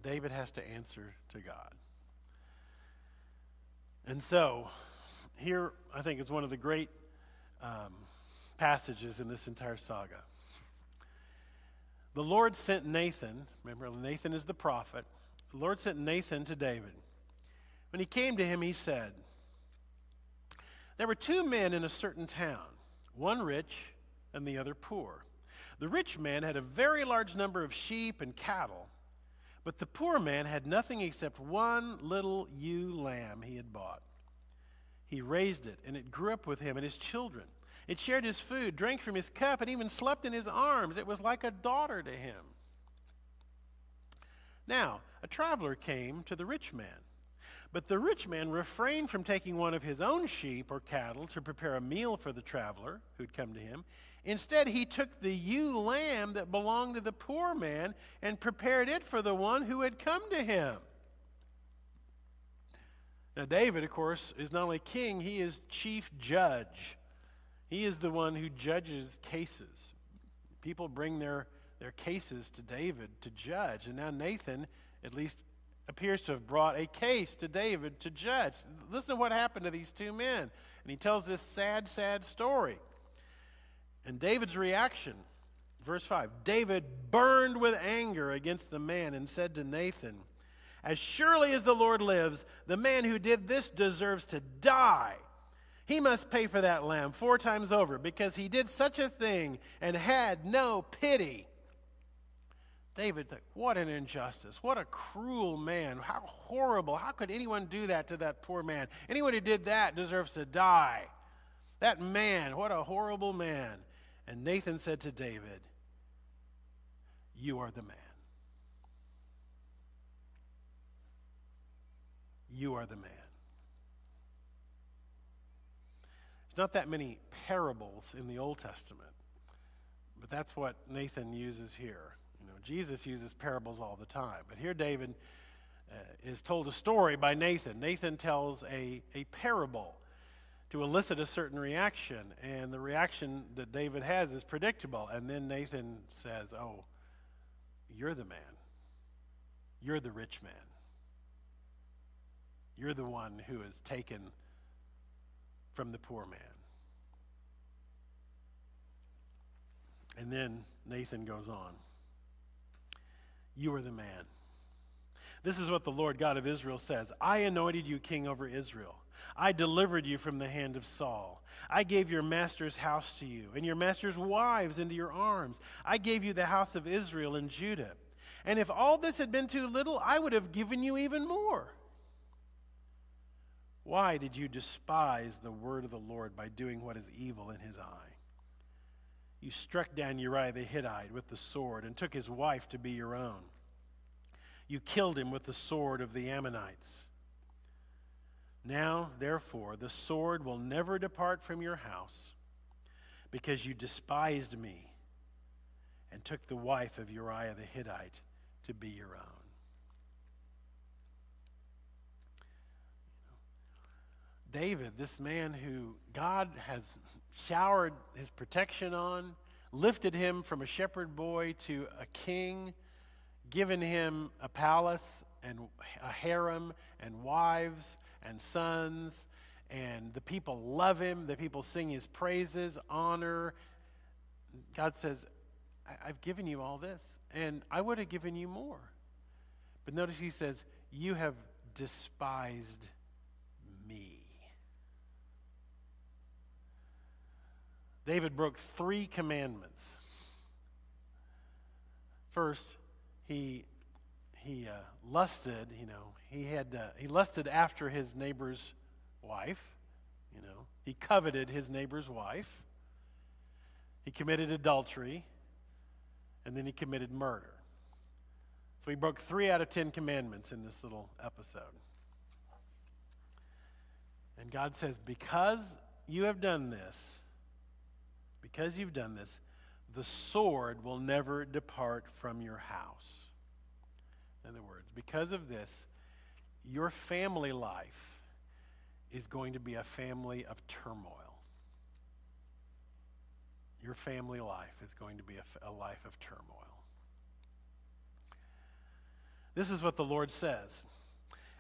David has to answer to God. And so, here, I think, is one of the great passages in this entire saga. The Lord sent Nathan. Remember, Nathan is the prophet. The Lord sent Nathan to David. When he came to him, he said, there were two men in a certain town, one rich and the other poor. The rich man had a very large number of sheep and cattle, but the poor man had nothing except one little ewe lamb he had bought. He raised it, and it grew up with him and his children. It shared his food, drank from his cup, and even slept in his arms. It was like a daughter to him. Now, a traveler came to the rich man. But the rich man refrained from taking one of his own sheep or cattle to prepare a meal for the traveler who'd come to him. Instead, he took the ewe lamb that belonged to the poor man and prepared it for the one who had come to him. Now, David, of course, is not only king, he is chief judge. He is the one who judges cases. People bring their cases to David to judge. And now Nathan, at least, appears to have brought a case to David to judge. Listen to what happened to these two men. And he tells this sad, sad story. And David's reaction, verse 5, David burned with anger against the man and said to Nathan, as surely as the Lord lives, the man who did this deserves to die. He must pay for that lamb 4 times over because he did such a thing and had no pity. David thought, what an injustice. What a cruel man. How horrible. How could anyone do that to that poor man? Anyone who did that deserves to die. That man, what a horrible man. And Nathan said to David, you are the man. You are the man. There's not that many parables in the Old Testament, but that's what Nathan uses here. You know, Jesus uses parables all the time, but here David is told a story by Nathan. Nathan tells a parable to elicit a certain reaction, and the reaction that David has is predictable. And then Nathan says, oh, you're the man. You're the rich man. You're the one who is taken from the poor man. And then Nathan goes on. You are the man. This is what the Lord God of Israel says. I anointed you king over Israel. I delivered you from the hand of Saul. I gave your master's house to you, and your master's wives into your arms. I gave you the house of Israel and Judah. And if all this had been too little, I would have given you even more. Why did you despise the word of the Lord by doing what is evil in his eye? You struck down Uriah the Hittite with the sword and took his wife to be your own. You killed him with the sword of the Ammonites. Now, therefore, the sword will never depart from your house, because you despised me and took the wife of Uriah the Hittite to be your own. David, this man who God has showered his protection on, lifted him from a shepherd boy to a king, given him a palace and a harem and wives and sons, and the people love him, the people sing his praises, honor. God says, I've given you all this, and I would have given you more. But notice he says, you have despised me. David broke 3 commandments. First, he lusted. He lusted after his neighbor's wife. He coveted his neighbor's wife. He committed adultery, and then he committed murder. So he broke 3 out of 10 commandments in this little episode. And God says, because you've done this, the sword will never depart from your house. In other words, because of this, your family life is going to be a family of turmoil. Your family life is going to be a life of turmoil. This is what the Lord says.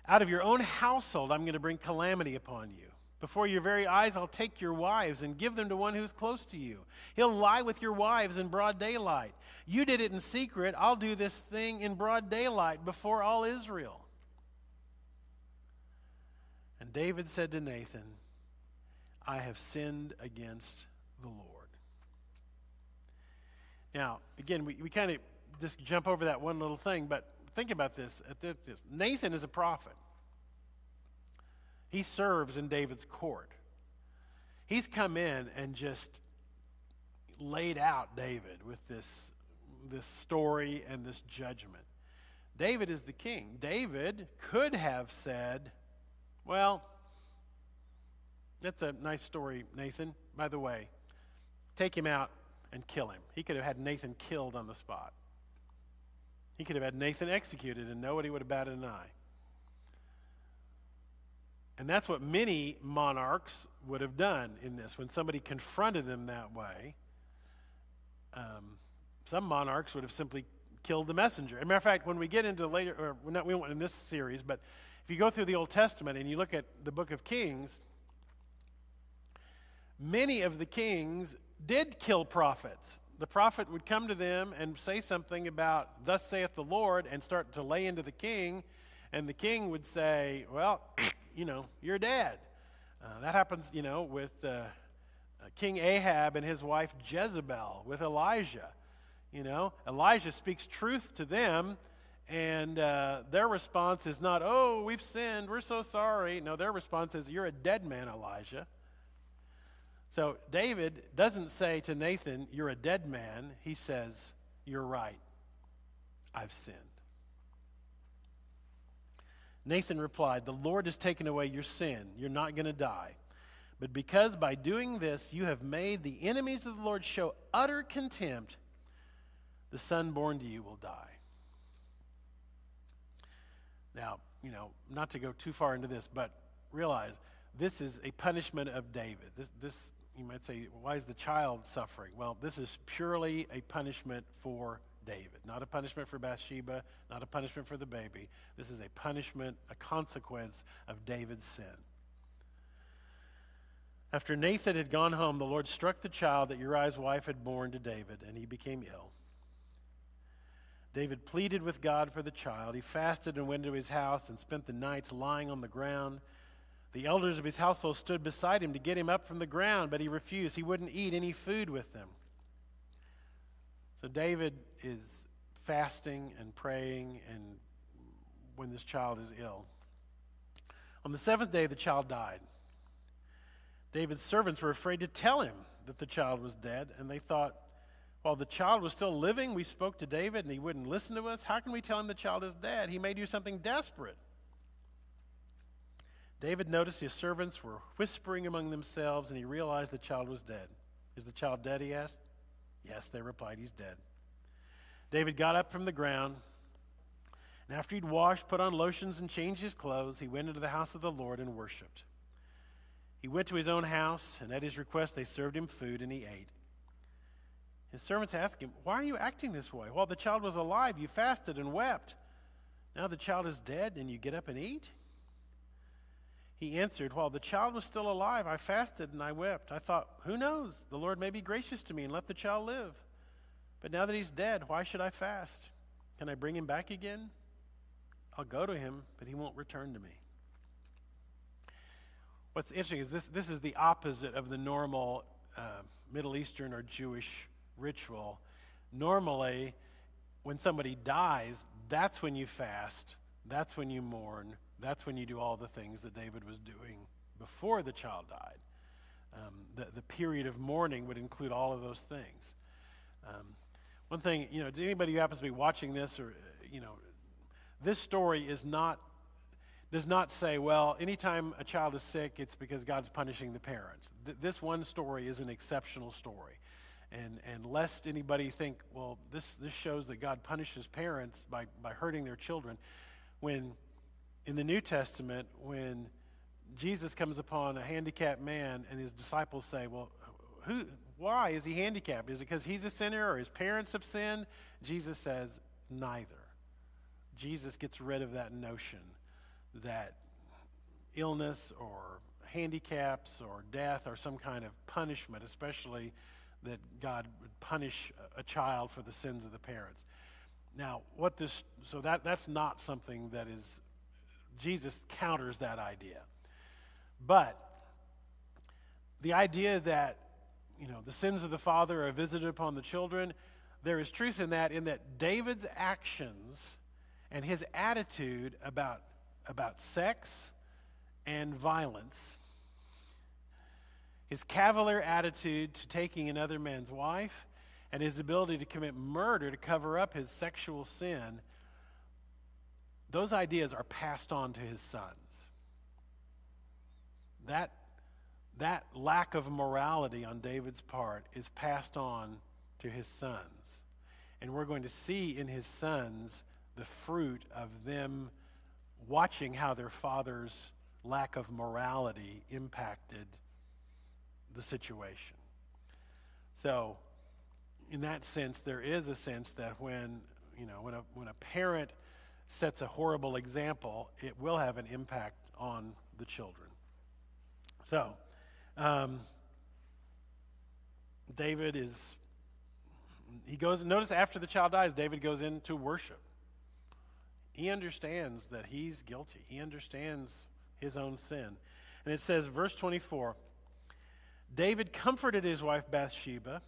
Out of your own household, I'm going to bring calamity upon you. Before your very eyes, I'll take your wives and give them to one who's close to you. He'll lie with your wives in broad daylight. You did it in secret. I'll do this thing in broad daylight before all Israel. And David said to Nathan, I have sinned against the Lord. Now, again, we kind of just jump over that one little thing, but think about this. Nathan is a prophet. He serves in David's court. He's come in and just laid out David with this story and this judgment. David is the king. David could have said, well, that's a nice story, Nathan. By the way, take him out and kill him. He could have had Nathan killed on the spot. He could have had Nathan executed and nobody would have batted an eye. And that's what many monarchs would have done in this. When somebody confronted them that way, some monarchs would have simply killed the messenger. As a matter of fact, when we get into later, or we won't in this series, but if you go through the Old Testament and you look at the book of Kings, many of the kings did kill prophets. The prophet would come to them and say something about, thus saith the Lord, and start to lay into the king, and the king would say, well, you're dead. That happens, with King Ahab and his wife Jezebel, with Elijah. Elijah speaks truth to them, and their response is not, "Oh, we've sinned, we're so sorry." No, their response is, "You're a dead man, Elijah." So David doesn't say to Nathan, "You're a dead man." He says, "You're right, I've sinned." Nathan replied, "The Lord has taken away your sin. You're not going to die. But because by doing this you have made the enemies of the Lord show utter contempt, the son born to you will die." Now, not to go too far into this, but realize this is a punishment of David. This you might say, why is the child suffering? Well, this is purely a punishment for David, not a punishment for Bathsheba, not a punishment for the baby. This is a punishment, a consequence of David's sin. After Nathan had gone home, the Lord struck the child that Uriah's wife had borne to David, and he became ill. David pleaded with God for the child. He fasted and went into his house and spent the nights lying on the ground. The elders of his household stood beside him to get him up from the ground, but he refused. He wouldn't eat any food with them. So David is fasting and praying, and when this child is ill. On the seventh day, the child died. David's servants were afraid to tell him that the child was dead, and they thought, while the child was still living, we spoke to David and he wouldn't listen to us. How can we tell him the child is dead? He may do something desperate. David noticed his servants were whispering among themselves, and he realized the child was dead. "Is the child dead?" he asked. "Yes," they replied, "he's dead." David got up from the ground, and after he'd washed, put on lotions, and changed his clothes, he went into the house of the Lord and worshipped. He went to his own house, and at his request they served him food, and he ate. His servants asked him, "Why are you acting this way? While the child was alive, you fasted and wept. Now the child is dead, and you get up and eat?" He answered, "While the child was still alive, I fasted and I wept. I thought, who knows? The Lord may be gracious to me and let the child live. But now that he's dead, why should I fast? Can I bring him back again? I'll go to him, but he won't return to me." What's interesting is this is the opposite of the normal Middle Eastern or Jewish ritual. Normally, when somebody dies, that's when you fast, that's when you mourn, that's when you do all the things that David was doing before the child died. The period of mourning would include all of those things. One thing, to anybody who happens to be watching this, or this story does not say, well, anytime a child is sick, it's because God's punishing the parents. This one story is an exceptional story. And lest anybody think, well, this shows that God punishes parents by hurting their children. When in the New Testament, when Jesus comes upon a handicapped man and his disciples say, well, why is he handicapped? Is it because he's a sinner or his parents have sinned? Jesus says, neither. Jesus gets rid of that notion that illness or handicaps or death are some kind of punishment, especially that God would punish a child for the sins of the parents. Now, that's not something that is, Jesus counters that idea. But the idea that, the sins of the father are visited upon the children, there is truth in that David's actions and his attitude about sex and violence, his cavalier attitude to taking another man's wife, and his ability to commit murder to cover up his sexual sin, those ideas are passed on to his sons. That lack of morality on David's part is passed on to his sons. And we're going to see in his sons the fruit of them watching how their father's lack of morality impacted the situation. So, in that sense, there is a sense that when a parent sets a horrible example, it will have an impact on the children. So, David notice after the child dies, David goes into worship. He understands that he's guilty. He understands his own sin. And it says, verse 24, David comforted his wife Bathsheba.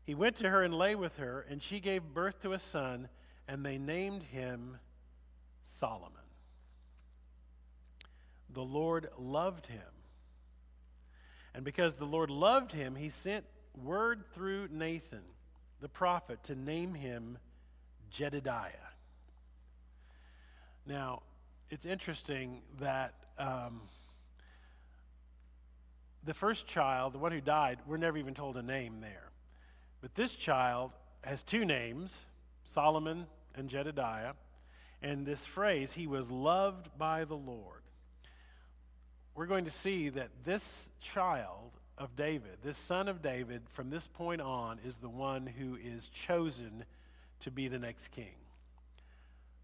He went to her and lay with her, and she gave birth to a son, and they named him Solomon. The Lord loved him. And because the Lord loved him, he sent word through Nathan, the prophet, to name him Jedediah. Now, it's interesting that the first child, the one who died, we're never even told a name there. But this child has two names, Solomon and Jedediah. And this phrase, he was loved by the Lord. We're going to see that this child of David, this son of David, from this point on, is the one who is chosen to be the next king.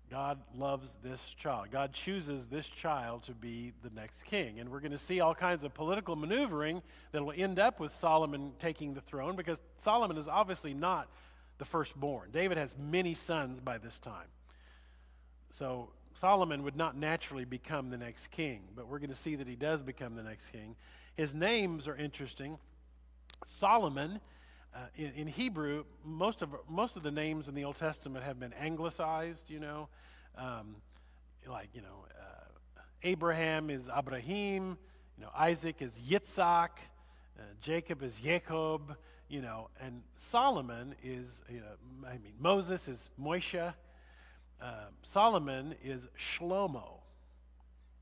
God loves this child. God chooses this child to be the next king. And we're going to see all kinds of political maneuvering that will end up with Solomon taking the throne, because Solomon is obviously not the firstborn. David has many sons by this time. So Solomon would not naturally become the next king, but we're going to see that he does become the next king. His names are interesting. Solomon, in Hebrew, most of the names in the Old Testament have been anglicized, Abraham is Abraham, Isaac is Yitzhak, Jacob is Jacob, and Solomon is, Moses is Moshe. Solomon is Shlomo.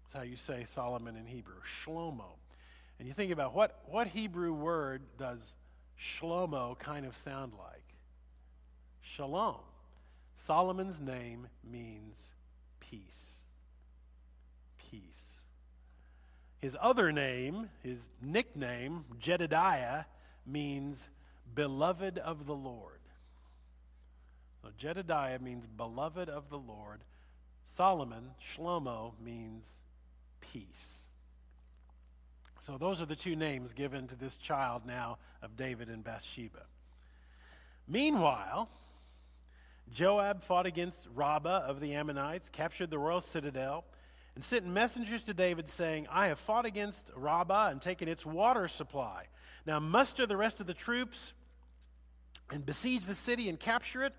That's how you say Solomon in Hebrew, Shlomo. And you think about what Hebrew word does Shlomo kind of sound like? Shalom. Solomon's name means peace. Peace. His other name, his nickname, Jedediah, means beloved of the Lord. So Jedediah means beloved of the Lord. Solomon, Shlomo, means peace. So those are the two names given to this child now of David and Bathsheba. Meanwhile, Joab fought against Rabbah of the Ammonites, captured the royal citadel, and sent messengers to David saying, I have fought against Rabbah and taken its water supply. Now muster the rest of the troops and besiege the city and capture it.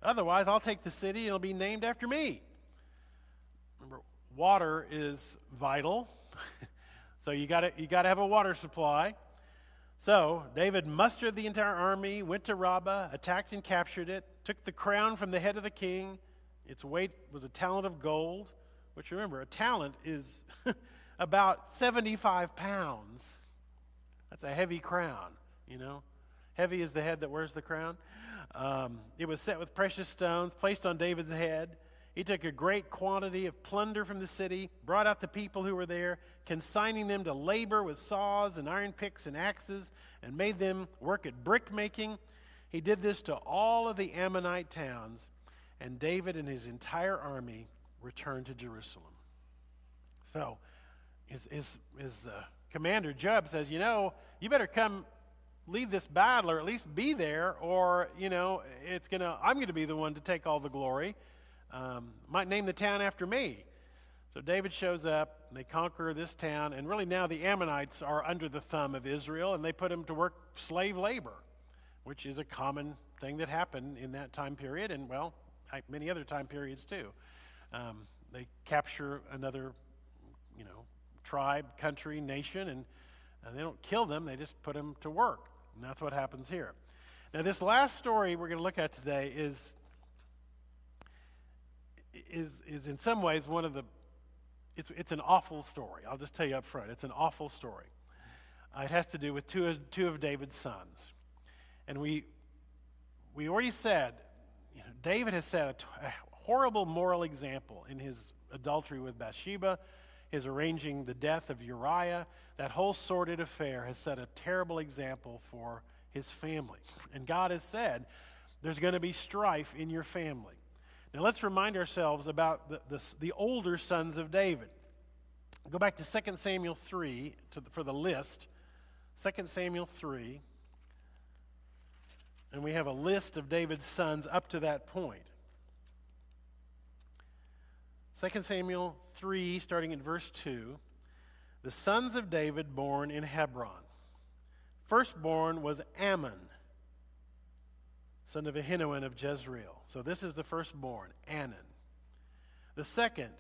Otherwise, I'll take the city and it'll be named after me. Remember, water is vital. So you got to have a water supply. So David mustered the entire army, went to Rabbah, attacked and captured it, took the crown from the head of the king. Its weight was a talent of gold, which, remember, a talent is about 75 pounds. That's a heavy crown, Heavy is the head that wears the crown. It was set with precious stones, placed on David's head. He took a great quantity of plunder from the city, brought out the people who were there, consigning them to labor with saws and iron picks and axes, and made them work at brick making. He did this to all of the Ammonite towns, and David and his entire army returned to Jerusalem. So his commander, Joab, says, you better come lead this battle, or at least be there, or, I'm going to be the one to take all the glory. Might name the town after me. So David shows up, and they conquer this town, and really now the Ammonites are under the thumb of Israel, and they put them to work slave labor, which is a common thing that happened in that time period, and, many other time periods too. They capture another, tribe, country, nation, and they don't kill them, they just put them to work. And that's what happens here. Now, this last story we're going to look at today is in some ways one of the, it's an awful story. I'll just tell you up front, it's an awful story. It has to do with two of David's sons. And we already said, David has set a horrible moral example in his adultery with Bathsheba, his arranging the death of Uriah. That whole sordid affair has set a terrible example for his family. And God has said, there's going to be strife in your family. Now let's remind ourselves about the older sons of David. Go back to 2 Samuel 3 for the list. 2 Samuel 3. And we have a list of David's sons up to that point. 2 Samuel 3, starting in verse 2. The sons of David born in Hebron. Firstborn was Ammon, son of Ahinoam of Jezreel. So this is the firstborn, Ammon. The second,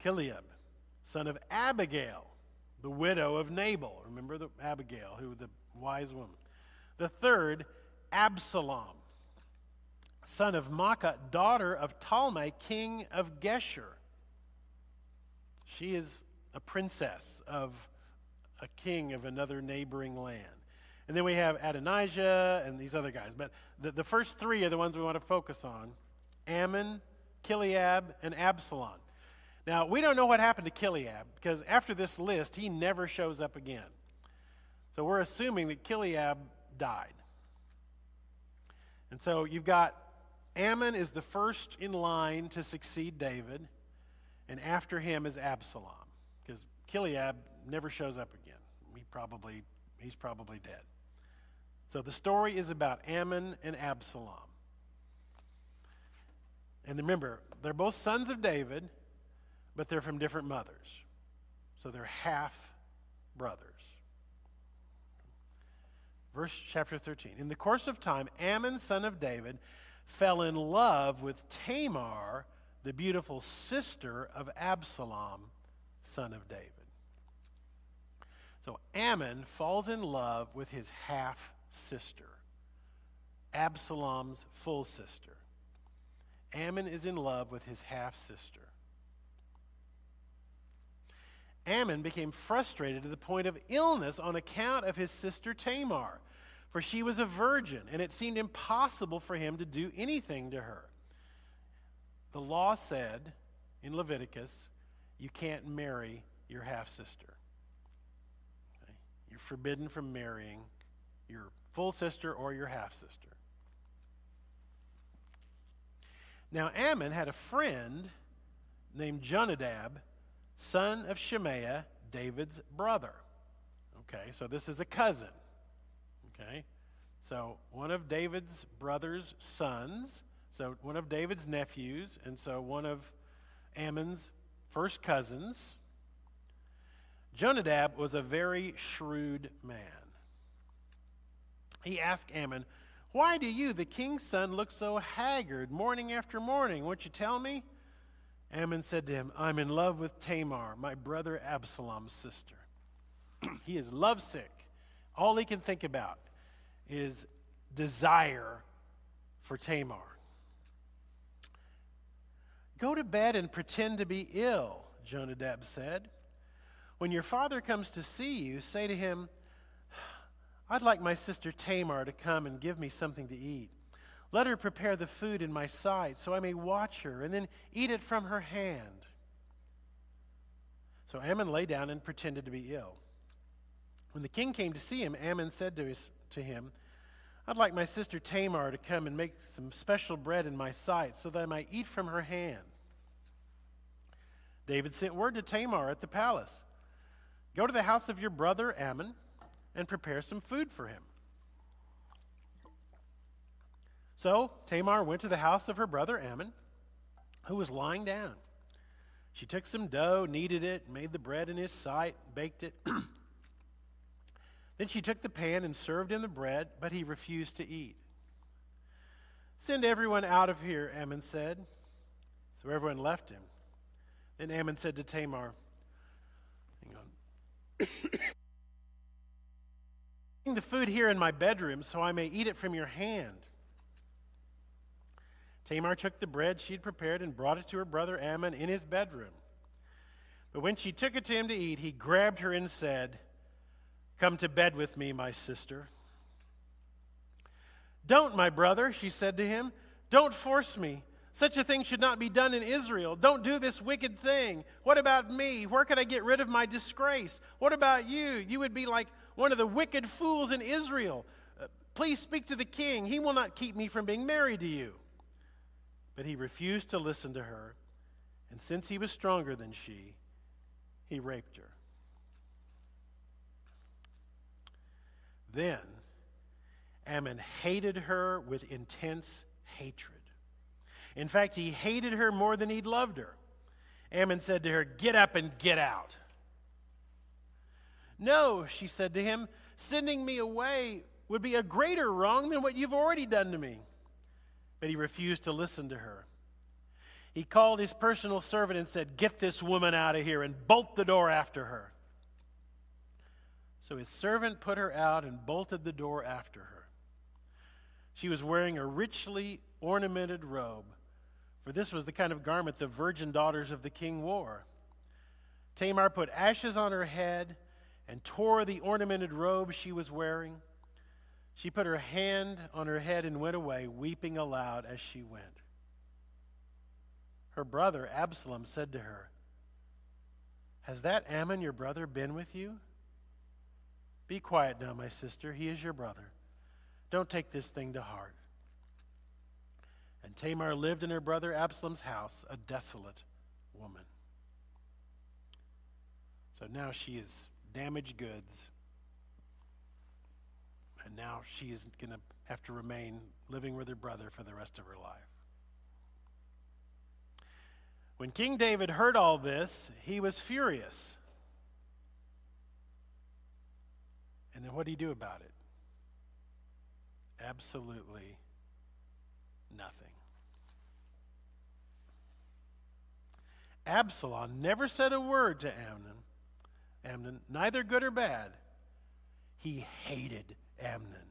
Kiliab, son of Abigail, the widow of Nabal. Remember the Abigail, who was the wise woman. The third, Absalom, son of Maacah, daughter of Talmai, king of Geshur. She is a princess of a king of another neighboring land. And then we have Adonijah and these other guys. But the first three are the ones we want to focus on. Ammon, Kiliab, and Absalon. Now, we don't know what happened to Kiliab, because after this list, he never shows up again. So we're assuming that Kiliab died. And so you've got Ammon is the first in line to succeed David, and after him is Absalom, because Kiliab never shows up again. He's probably dead. So the story is about Ammon and Absalom. And remember, they're both sons of David, but they're from different mothers. So they're half brothers. Verse chapter 13. In the course of time, Ammon, son of David, fell in love with Tamar, the beautiful sister of Absalom, son of David. So Ammon falls in love with his half-sister, Absalom's full sister. Ammon is in love with his half-sister. Ammon became frustrated to the point of illness on account of his sister Tamar, for she was a virgin, and it seemed impossible for him to do anything to her. The law said in Leviticus, you can't marry your half-sister. Okay? You're forbidden from marrying your full sister or your half-sister. Now Ammon had a friend named Jonadab, son of Shemaiah, David's brother. Okay, so this is a cousin. Okay, so one of David's brother's sons, so one of David's nephews, and so one of Ammon's first cousins. Jonadab was a very shrewd man. He asked Ammon, "Why do you, the king's son, look so haggard morning after morning? Won't you tell me?" Ammon said to him, "I'm in love with Tamar, my brother Absalom's sister." He is lovesick. All he can think about is desire for Tamar. "Go to bed and pretend to be ill," Jonadab said. "When your father comes to see you, say to him, 'I'd like my sister Tamar to come and give me something to eat. Let her prepare the food in my sight so I may watch her and then eat it from her hand.' So Ammon lay down and pretended to be ill. When the king came to see him, Ammon said to him, 'I'd like my sister Tamar to come and make some special bread in my sight so that I might eat from her hand.' David sent word to Tamar at the palace, 'Go to the house of your brother Ammon and prepare some food for him.' So Tamar went to the house of her brother Ammon, who was lying down. She took some dough, kneaded it, made the bread in his sight, baked it. Then she took the pan and served him the bread, but he refused to eat. 'Send everyone out of here,' Ammon said. So everyone left him. Then Ammon said to Tamar, 'Hang on. Bring the food here in my bedroom so I may eat it from your hand.' Tamar took the bread she had prepared and brought it to her brother Ammon in his bedroom. But when she took it to him to eat, he grabbed her and said, 'Come to bed with me, my sister.' 'Don't, my brother,' she said to him. 'Don't force me. Such a thing should not be done in Israel. Don't do this wicked thing. What about me? Where could I get rid of my disgrace? What about you? You would be like one of the wicked fools in Israel. Please speak to the king. He will not keep me from being married to you.' But he refused to listen to her, and since he was stronger than she, he raped her. Then Ammon hated her with intense hatred. In fact, he hated her more than he'd loved her. Ammon said to her, 'Get up and get out.' "No," she said to him, "sending me away would be a greater wrong than what you've already done to me." But he refused to listen to her. He called his personal servant and said, "Get this woman out of here and bolt the door after her." So his servant put her out and bolted the door after her. She was wearing a richly ornamented robe, for this was the kind of garment the virgin daughters of the king wore. Tamar put ashes on her head and tore the ornamented robe she was wearing. She put her hand on her head and went away, weeping aloud as she went. Her brother Absalom said to her, "Has that Ammon your brother been with you? Be quiet now, my sister. He is your brother. Don't take this thing to heart." And Tamar lived in her brother Absalom's house, a desolate woman. So now she is damaged goods. And now she is going to have to remain living with her brother for the rest of her life. When King David heard all this, he was furious. And then what did he do about it? Absolutely nothing. Absalom never said a word to Amnon, neither good or bad. He hated Amnon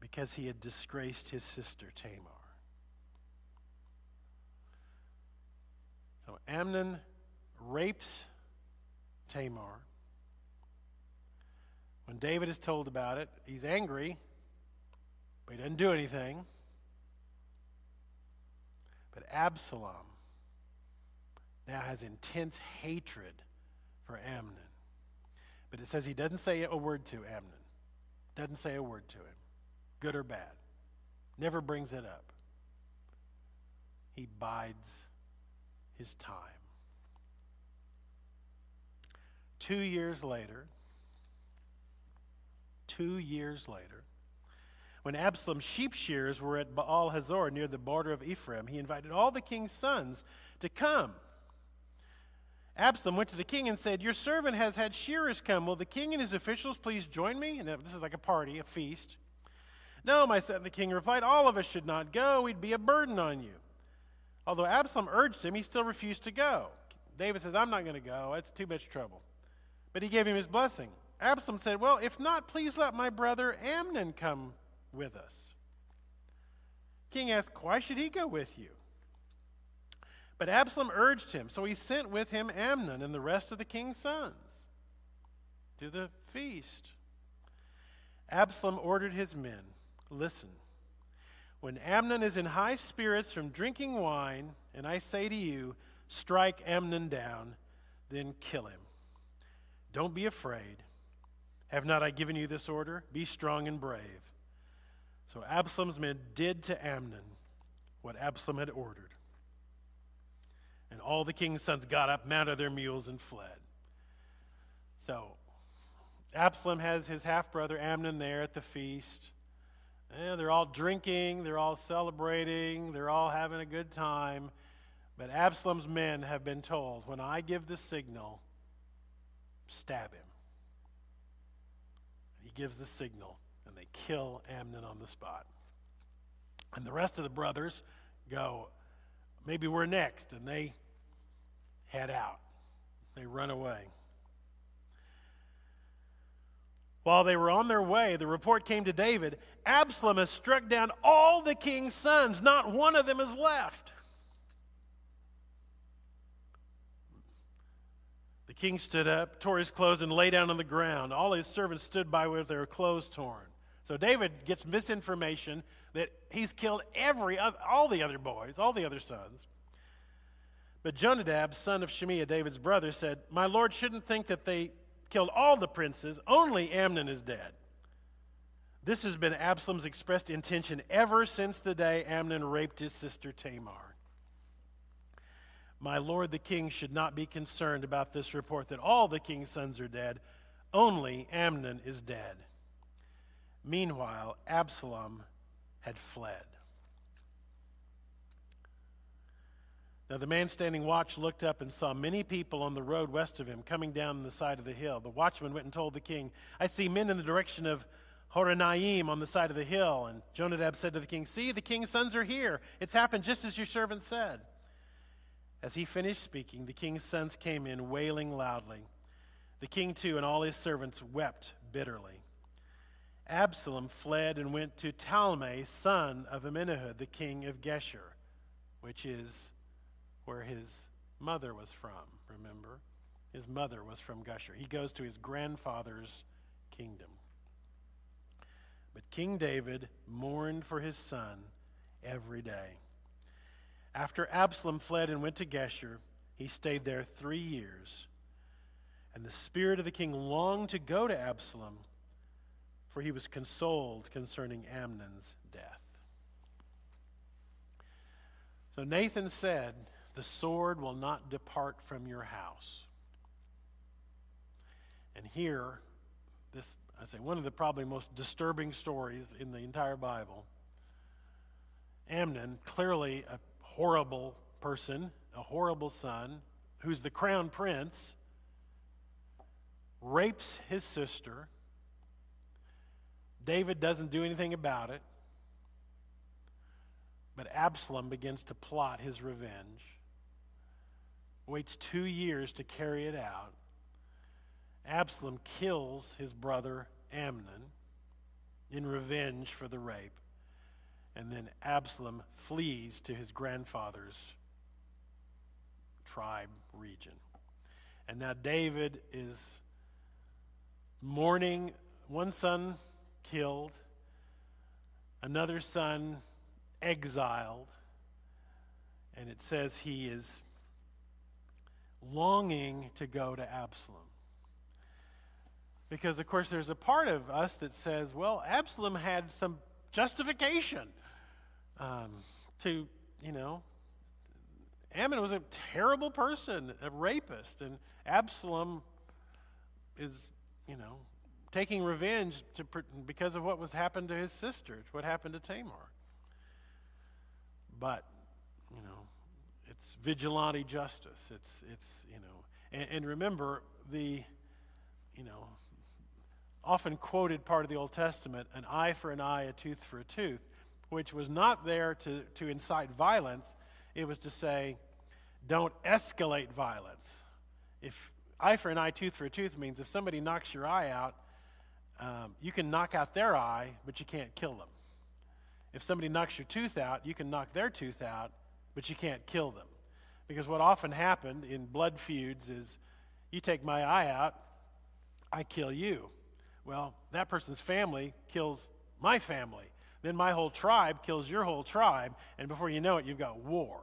because he had disgraced his sister Tamar. So Amnon rapes Tamar. When David is told about it, he's angry, but he doesn't do anything. But Absalom now has intense hatred for Amnon. But it says he doesn't say a word to Amnon. Doesn't say a word to him, good or bad. Never brings it up. He bides his time. 2 years later, when Absalom's sheep shearers were at Baal Hazor near the border of Ephraim, he invited all the king's sons to come. Absalom went to the king and said, "Your servant has had shearers come. Will the king and his officials please join me?" And this is like a party, a feast. "No, my son," the king replied, "all of us should not go. We'd be a burden on you." Although Absalom urged him, he still refused to go. David says, "I'm not going to go. It's too much trouble." But he gave him his blessing. Absalom said, "Well, if not, please let my brother Amnon come with us." King asked, "Why should he go with you?" But Absalom urged him, so he sent with him Amnon and the rest of the king's sons to the feast. Absalom ordered his men, "Listen, when Amnon is in high spirits from drinking wine, and I say to you, strike Amnon down, then kill him. Don't be afraid. Have not I given you this order? Be strong and brave." So Absalom's men did to Amnon what Absalom had ordered. And all the king's sons got up, mounted their mules, and fled. So Absalom has his half-brother Amnon there at the feast. And they're all drinking, they're all celebrating, they're all having a good time. But Absalom's men have been told, when I give the signal, stab him. He gives the signal, and they kill Amnon on the spot. And the rest of the brothers go, "Maybe we're next," and they head out. They run away. While they were on their way, the report came to David, "Absalom has struck down all the king's sons. Not one of them is left." The king stood up, tore his clothes, and lay down on the ground. All his servants stood by with their clothes torn. So David gets misinformation that he's killed all the other boys, all the other sons. But Jonadab, son of Shemiah, David's brother, said, "My lord shouldn't think that they killed all the princes. Only Amnon is dead." This has been Absalom's expressed intention ever since the day Amnon raped his sister Tamar. My lord the king should not be concerned about this report that all the king's sons are dead. Only Amnon is dead. Meanwhile, Absalom had fled. Now the man standing watch looked up and saw many people on the road west of him coming down the side of the hill. The watchman went and told the king, "I see men in the direction of Horonaim on the side of the hill." And Jonadab said to the king, "See, the king's sons are here. It's happened just as your servant said." As he finished speaking, the king's sons came in wailing loudly. The king too and all his servants wept bitterly. Absalom fled and went to Talmai, son of Amminahud, the king of Geshur, which is where his mother was from, remember? His mother was from Geshur. He goes to his grandfather's kingdom. But King David mourned for his son every day. After Absalom fled and went to Geshur, he stayed there 3 years. And the spirit of the king longed to go to Absalom, for he was consoled concerning Amnon's death. So Nathan said, "The sword will not depart from your house." And here, one of the probably most disturbing stories in the entire Bible. Ammon, clearly a horrible person, a horrible son, who's the crown prince, rapes his sister. David doesn't do anything about it. But Absalom begins to plot his revenge. Waits 2 years to carry it out. Absalom kills his brother Ammon in revenge for the rape. And then Absalom flees to his grandfather's tribe region. And now David is mourning one son killed, another son exiled, and it says he is longing to go to Absalom. Because, of course, there's a part of us that says, well, Absalom had some justification Ammon was a terrible person, a rapist, and Absalom is, taking revenge because of what was happened to his sister, what happened to Tamar. But, it's vigilante justice. And remember the, often quoted part of the Old Testament, an eye for an eye, a tooth for a tooth, which was not there to incite violence. It was to say, don't escalate violence. If eye for an eye, tooth for a tooth means if somebody knocks your eye out, you can knock out their eye, but you can't kill them. If somebody knocks your tooth out, you can knock their tooth out, but you can't kill them. Because what often happened in blood feuds is, you take my eye out, I kill you. Well, that person's family kills my family. Then my whole tribe kills your whole tribe, and before you know it, you've got war.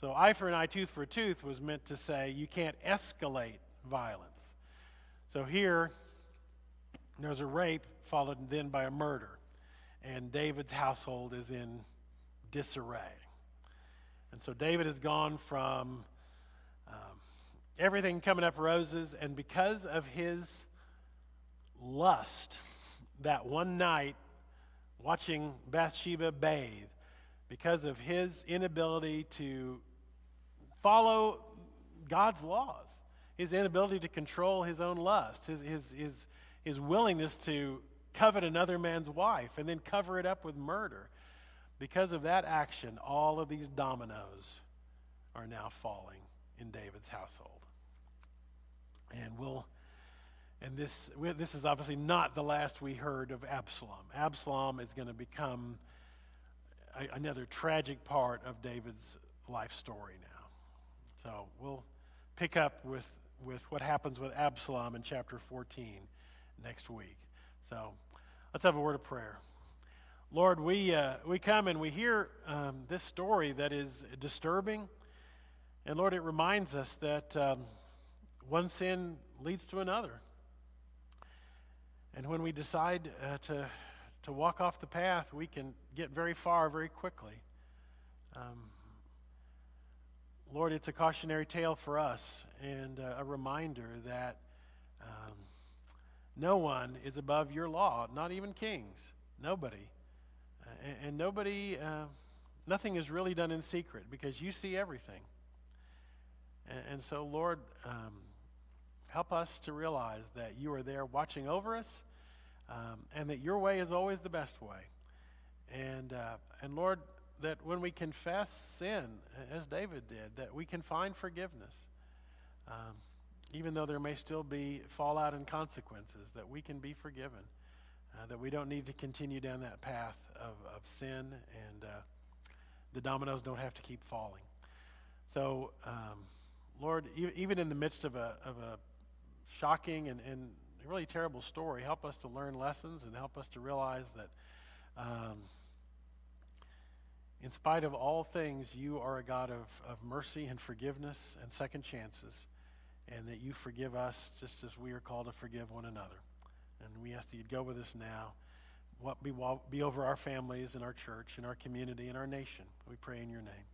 So eye for an eye, tooth for a tooth was meant to say you can't escalate violence. So here, there's a rape followed then by a murder, and David's household is in disarray. And so David has gone from everything coming up roses, and because of his lust that one night watching Bathsheba bathe, because of his inability to follow God's laws, his inability to control his own lust, his willingness to covet another man's wife and then cover it up with murder. Because of that action, all of these dominoes are now falling in David's household. And this is obviously not the last we heard of Absalom. Absalom is going to become another tragic part of David's life story now. So we'll pick up with what happens with Absalom in chapter 14 next week. So let's have a word of prayer. Lord, we come and we hear this story that is disturbing. And Lord, it reminds us that one sin leads to another. And when we decide to walk off the path, we can get very far very quickly. Lord, it's a cautionary tale for us and a reminder that no one is above your law, not even kings. Nobody. And nobody nothing is really done in secret because you see everything. And so, Lord, help us to realize that you are there watching over us, and that your way is always the best way. And Lord, that when we confess sin, as David did, that we can find forgiveness, even though there may still be fallout and consequences, that we can be forgiven, that we don't need to continue down that path of sin, and the dominoes don't have to keep falling. So, Lord, even in the midst of a shocking and really terrible story, help us to learn lessons and help us to realize that in spite of all things, you are a God of mercy and forgiveness and second chances, and that you forgive us just as we are called to forgive one another. And we ask that you'd go with us now, be over our families and our church and our community and our nation. We pray in your name.